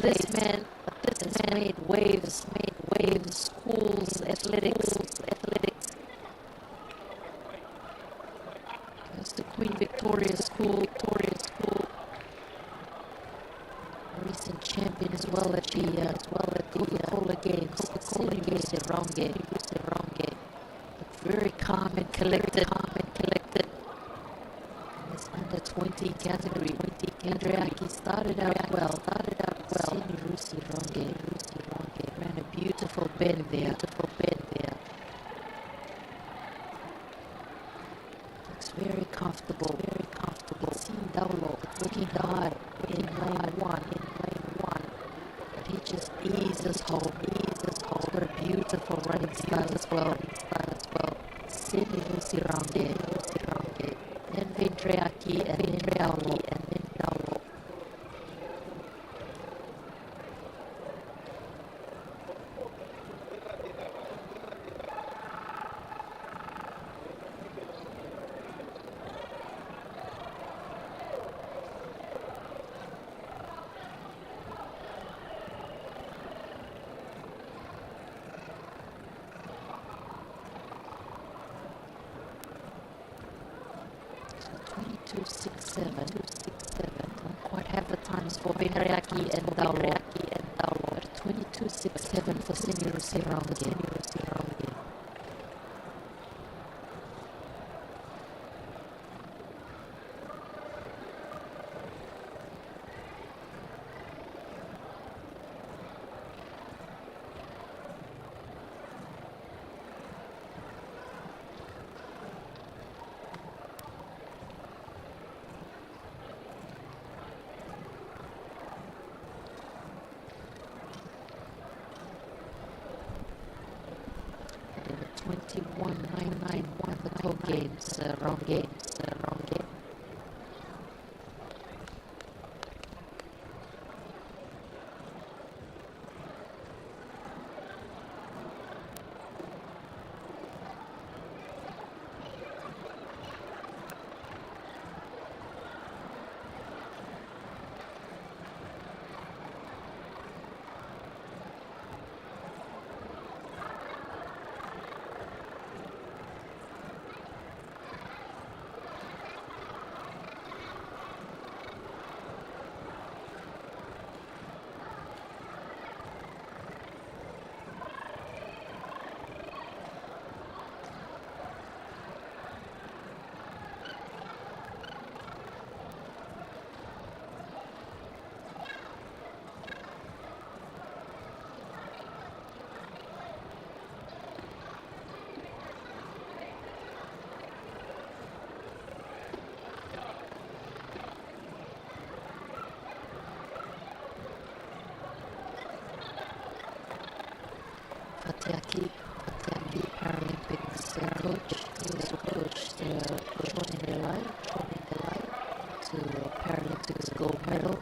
This man has made waves, schools, athletics. Goes to Queen Victoria School. Recent champion as well at the Coca-Cola Games. Senirusi Ronge. Very calm and collected. Under 20 category. Vedriaki started out well. Senirusi Ronge ran a beautiful bend there. Looks very comfortable. Seeing Daulo looking hard in lane 1. But he just eases home. Got a beautiful running style as well. Senirusi Ronge. Then Vedriaki and then Daulo. So 22.67. Don't quite have the times for Vedriaki and Daulo. But 22.67 for Senirusi Ronge. There were 21.991 the co-games, Ronge. Fatiaki Paralympics coach. He also coached Chon Delay to Paralympics gold medal.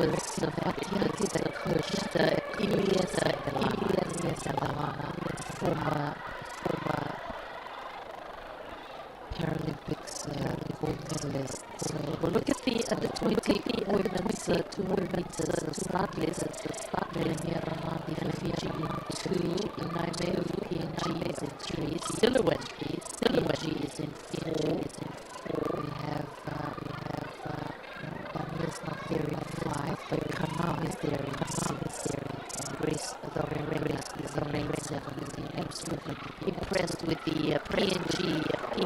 directors, Fatiati, the coach, Ilias Andelana, former Paralympics gold medalist. So we'll look at the under 20 women's 200 meters start list. Melania Ramadi for Fiji in 2, Naime of PNG is in 3, Silhouette PNG is in 4. We have Daniel's not there in 5, but Kanam is there in 6, and Grace Dorena is in 7. We're absolutely impressed with the PNG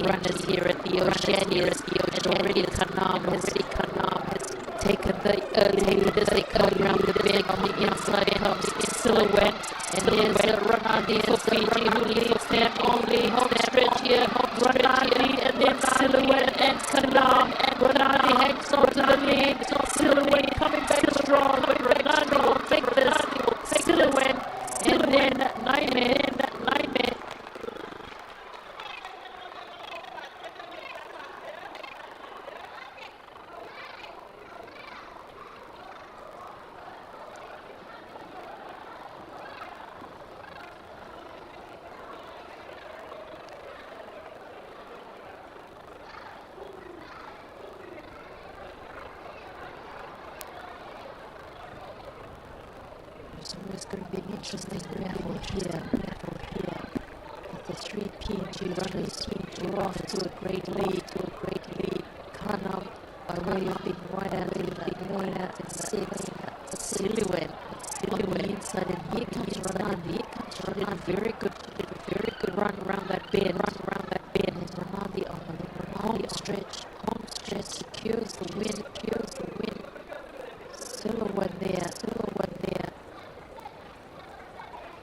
runners here at the Oceania, and already Kanam has taken the early lead as they come around the bend. On the inside comes Silhouette, and there's Ranadi for Fiji who leads them on the home stretch here. Ranadi and then Silhouette and Kanam, and Ranadi hangs on to the lead. Silhouette coming back strong, but Ranadi will take this. Silhouette and then Naime. So it's going to be an interesting battle here. The 3 PNG runners were off to a great lead. Kanam, by way of being right out in 6. Silhouette on the inside, and here comes Ranadi. Did a very good run around that bend. And Ranadi on the home stretch secures the win. Silhouette there.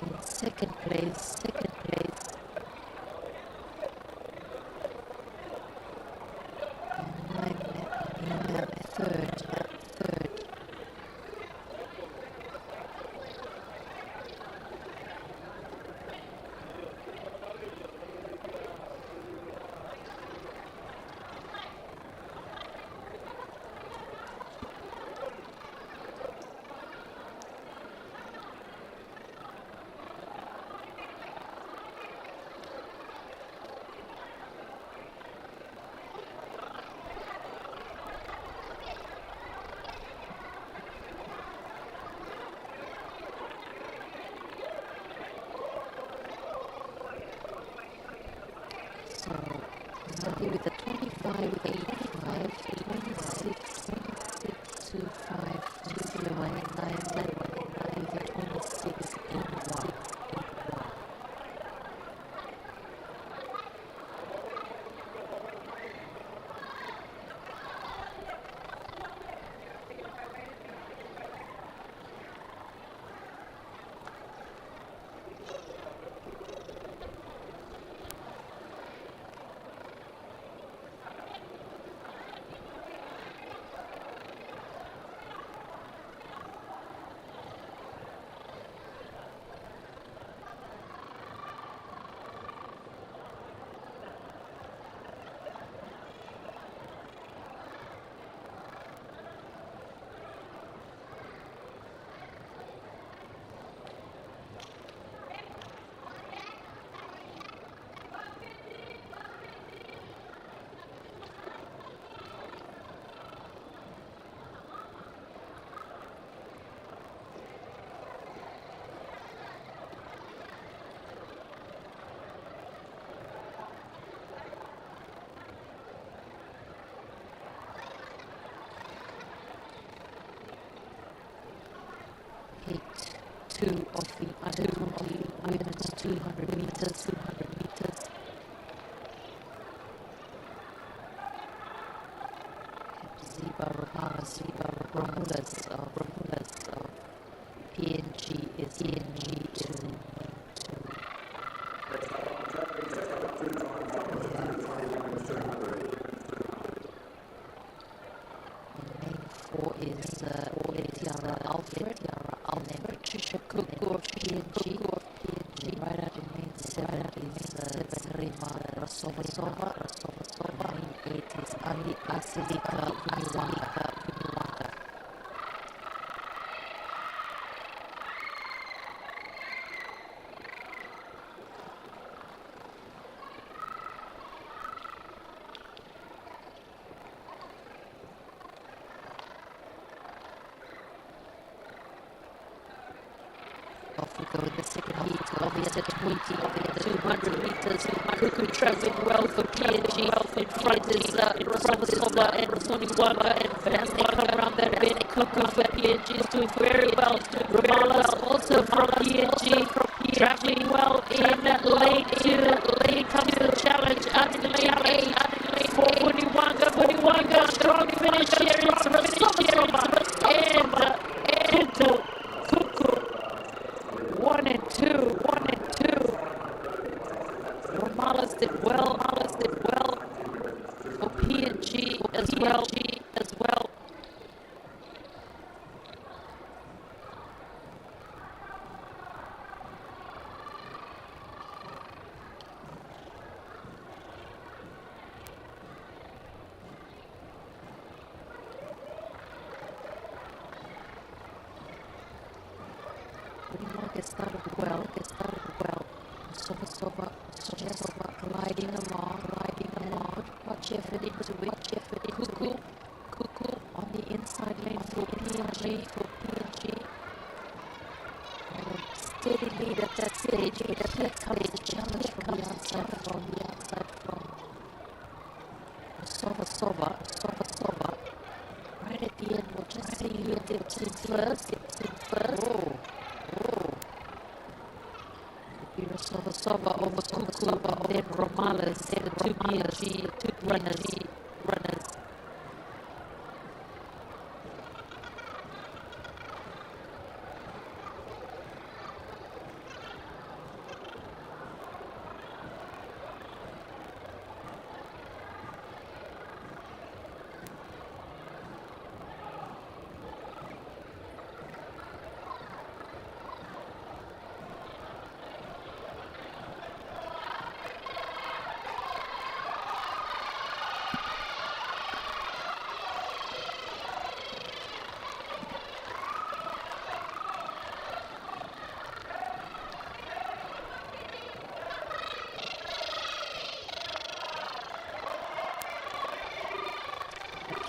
In second place. And I'm in third. So, Ranadi with the 25.85, 26.25, Silhouette, and with the 26.81. Two of the under 20 women's 200 meters. Romulas, PNG is PNG to name 4 is Tiara Alfred, and then Patricia Cook of PNG. Right out in main 7 is go in the second heat. Obvious at 20, the 200 meters. Kuku traveling well for PNG. In front is Suva and Muniwanga. But as they come around that bend, Kuku for PNG is doing very well. Ramalas also from PNG. Traveling well in lane 2. Here comes the challenge out in lane 8 for Muniwanga. Muniwanga, strong finish here. It's Suva and Kuku. 1 and 2. Ramalas did well. For PNG as well. Started well. Suva just gliding along. Watch effort into it. Kuku on the inside lane for PNG. And a steady lead at that stage, but here comes the challenge from the outside from Suva. Right at the end, we'll just see who gets in first. Suva over Kuku, and then Ramalas, the two PNG, two runners.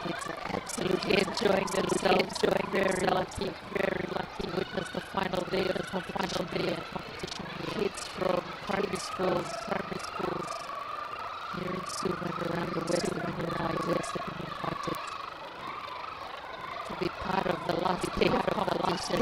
Kids are absolutely enjoying themselves, very lucky, witness the final day of the competition. Kids from primary schools here in Suva and around the Western United to be part of the last day of competition.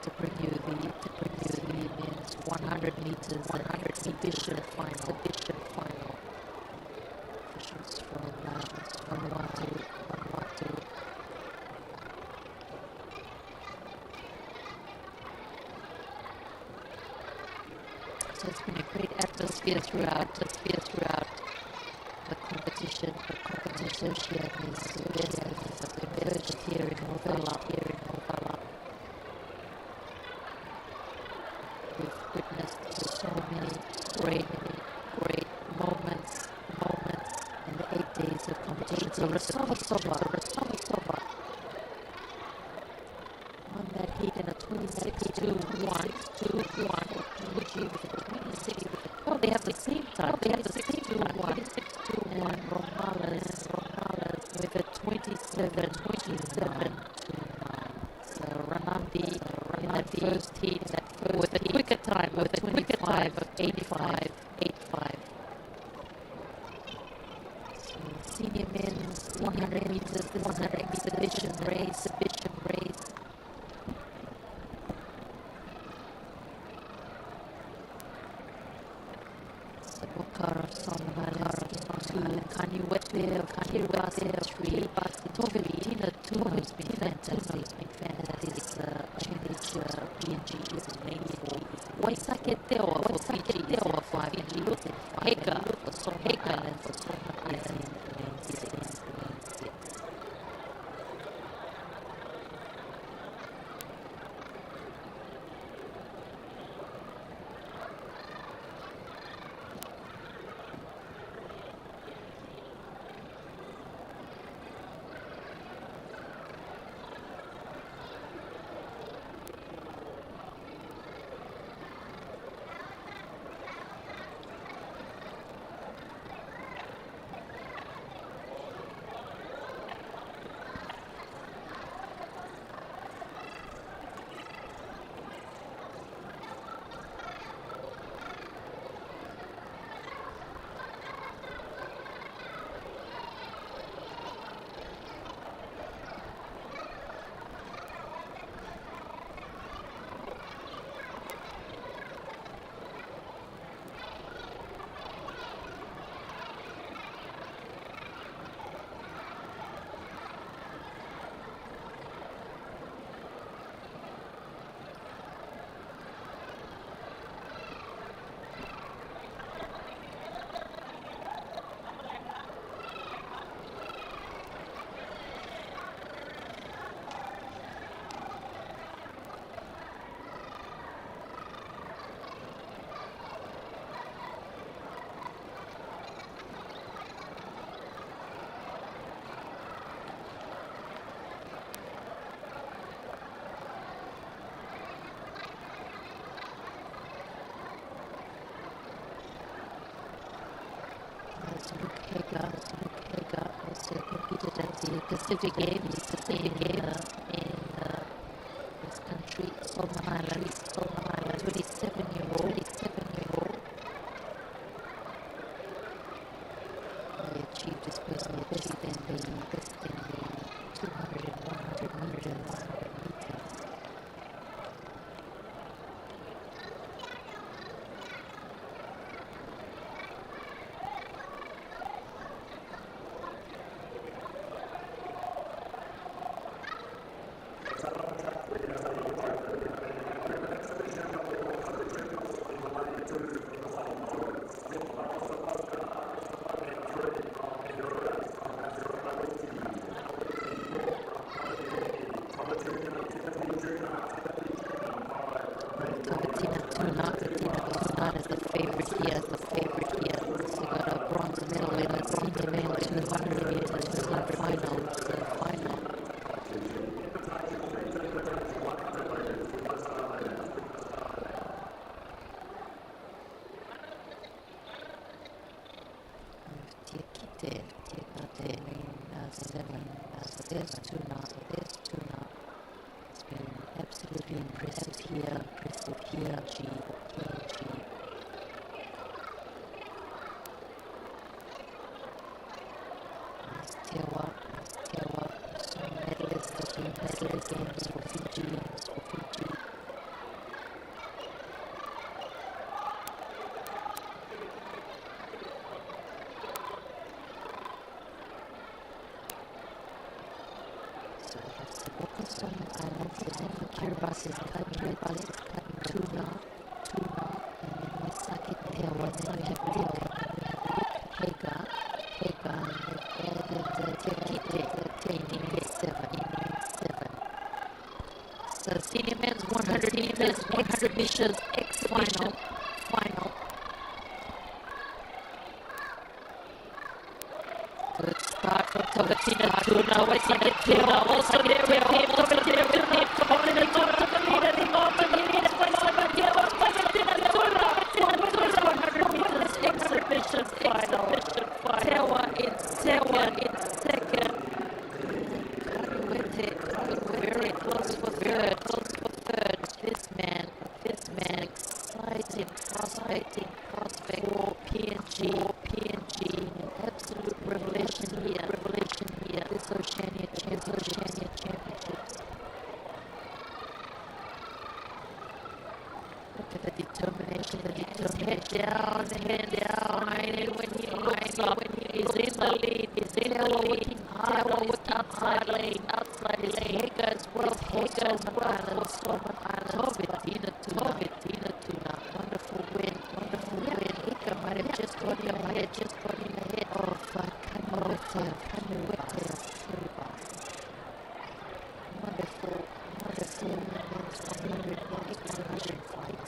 To bring you the men's 100 meters exhibition final. Officials from Vanuatu. So it's been a great atmosphere throughout the competition. Oceania has been merged here in Novella. We've witnessed so many great moments in the 8 days of competition. So Suva won that heat in a 26-2-1. Oh, they have the same time. 26-2-1. And Ramalas with a 27-9. So Ranambi in that first heat with a quicker time of 25-85. So senior men's 100 meters, this is an exhibition race. Sabokara Sombalas 2, Kanyuwete of Kiribati 3, Tovitina 2 has been fantastic. This PNG is amazing. Waisake Tewa for Fiji is in 5. Heka for Solomon Islands is in lane 6. Pacific Games in this country, Solomon Islands, 27-year-old. He achieved his personal best in the 200 and 100 meters. Tuna is the favorite here, So got a bronze medal in the senior men 200 meters final. Tiekate in 7. There's Tuna. It's been absolutely impressive here. G. Tewa, some medalists at the Pacific Games for Fiji. So we have Saboka Solomon Islands, Kiribati is cutting Tuna, and then we suck it Tewa, then we have Hega, and Tiekite, 7. So senior men's 100 meters, 100 meters exhibition final. Good start from Tovatina Tuna. Also there with him. Exhibition final. Tewa in second. Very close for third. This man, exciting prospect for PNG. An absolute revelation here. This Oceania Championships. Look at the determination. Head down. And when he looks up, he's in the lead. Working hard on his outside lane. Hega as well. Solomon Islands. Tovatina Tuna. Wonderful win. Hega might have just got him ahead. Of Kanuwete. Wonderful men's 100 exhibition final.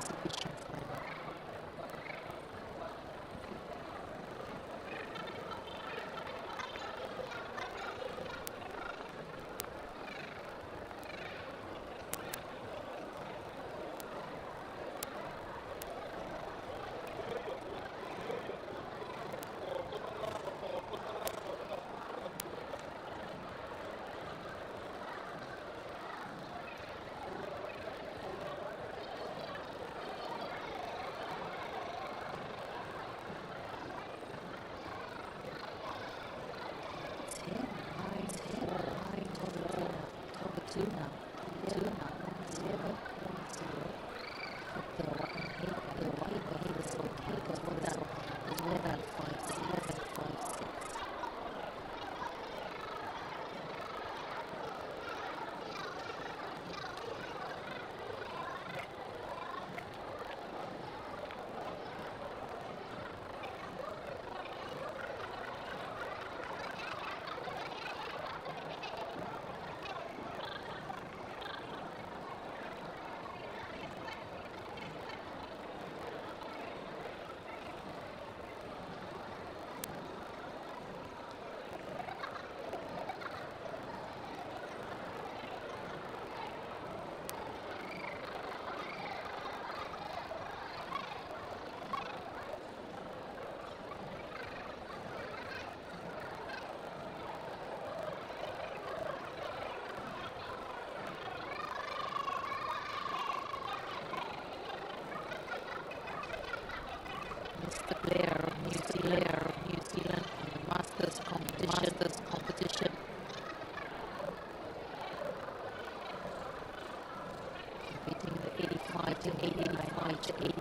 Beating the 85 to 89 to 89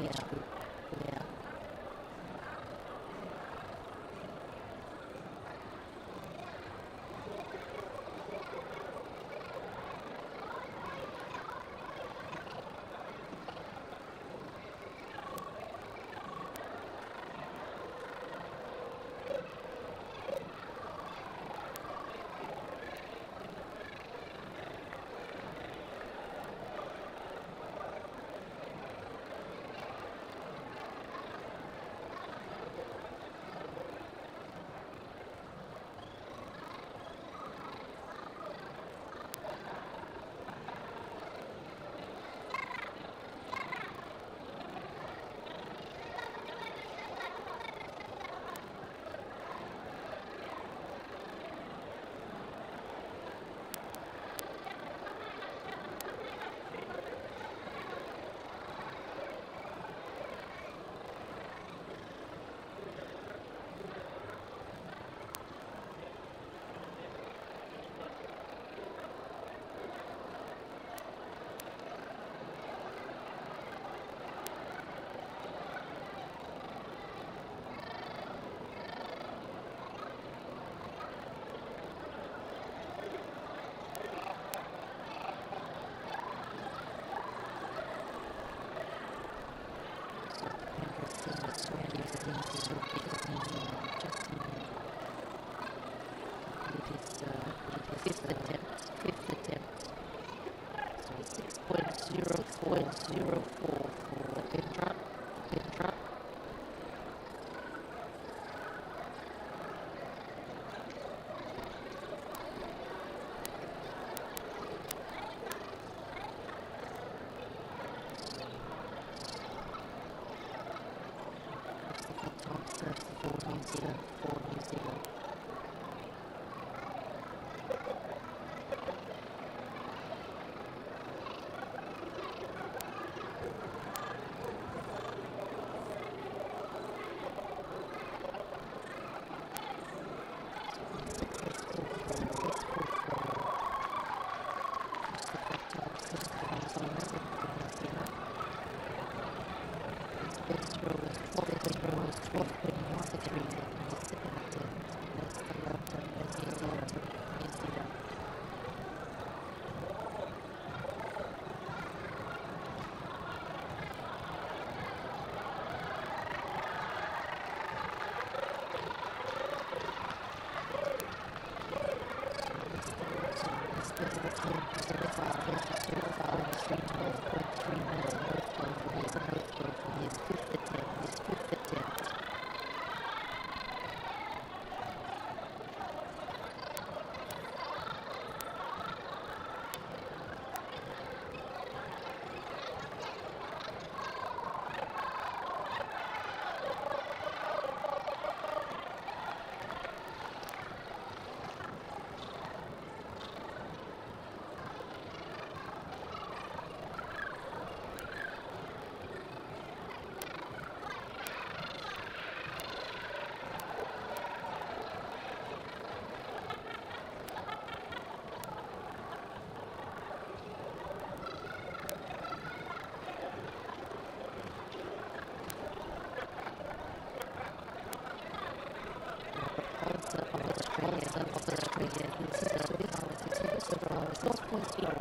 age group. Yeah. Fifth attempt. So 6.04 for the pin drop. For New Zealand. Australia,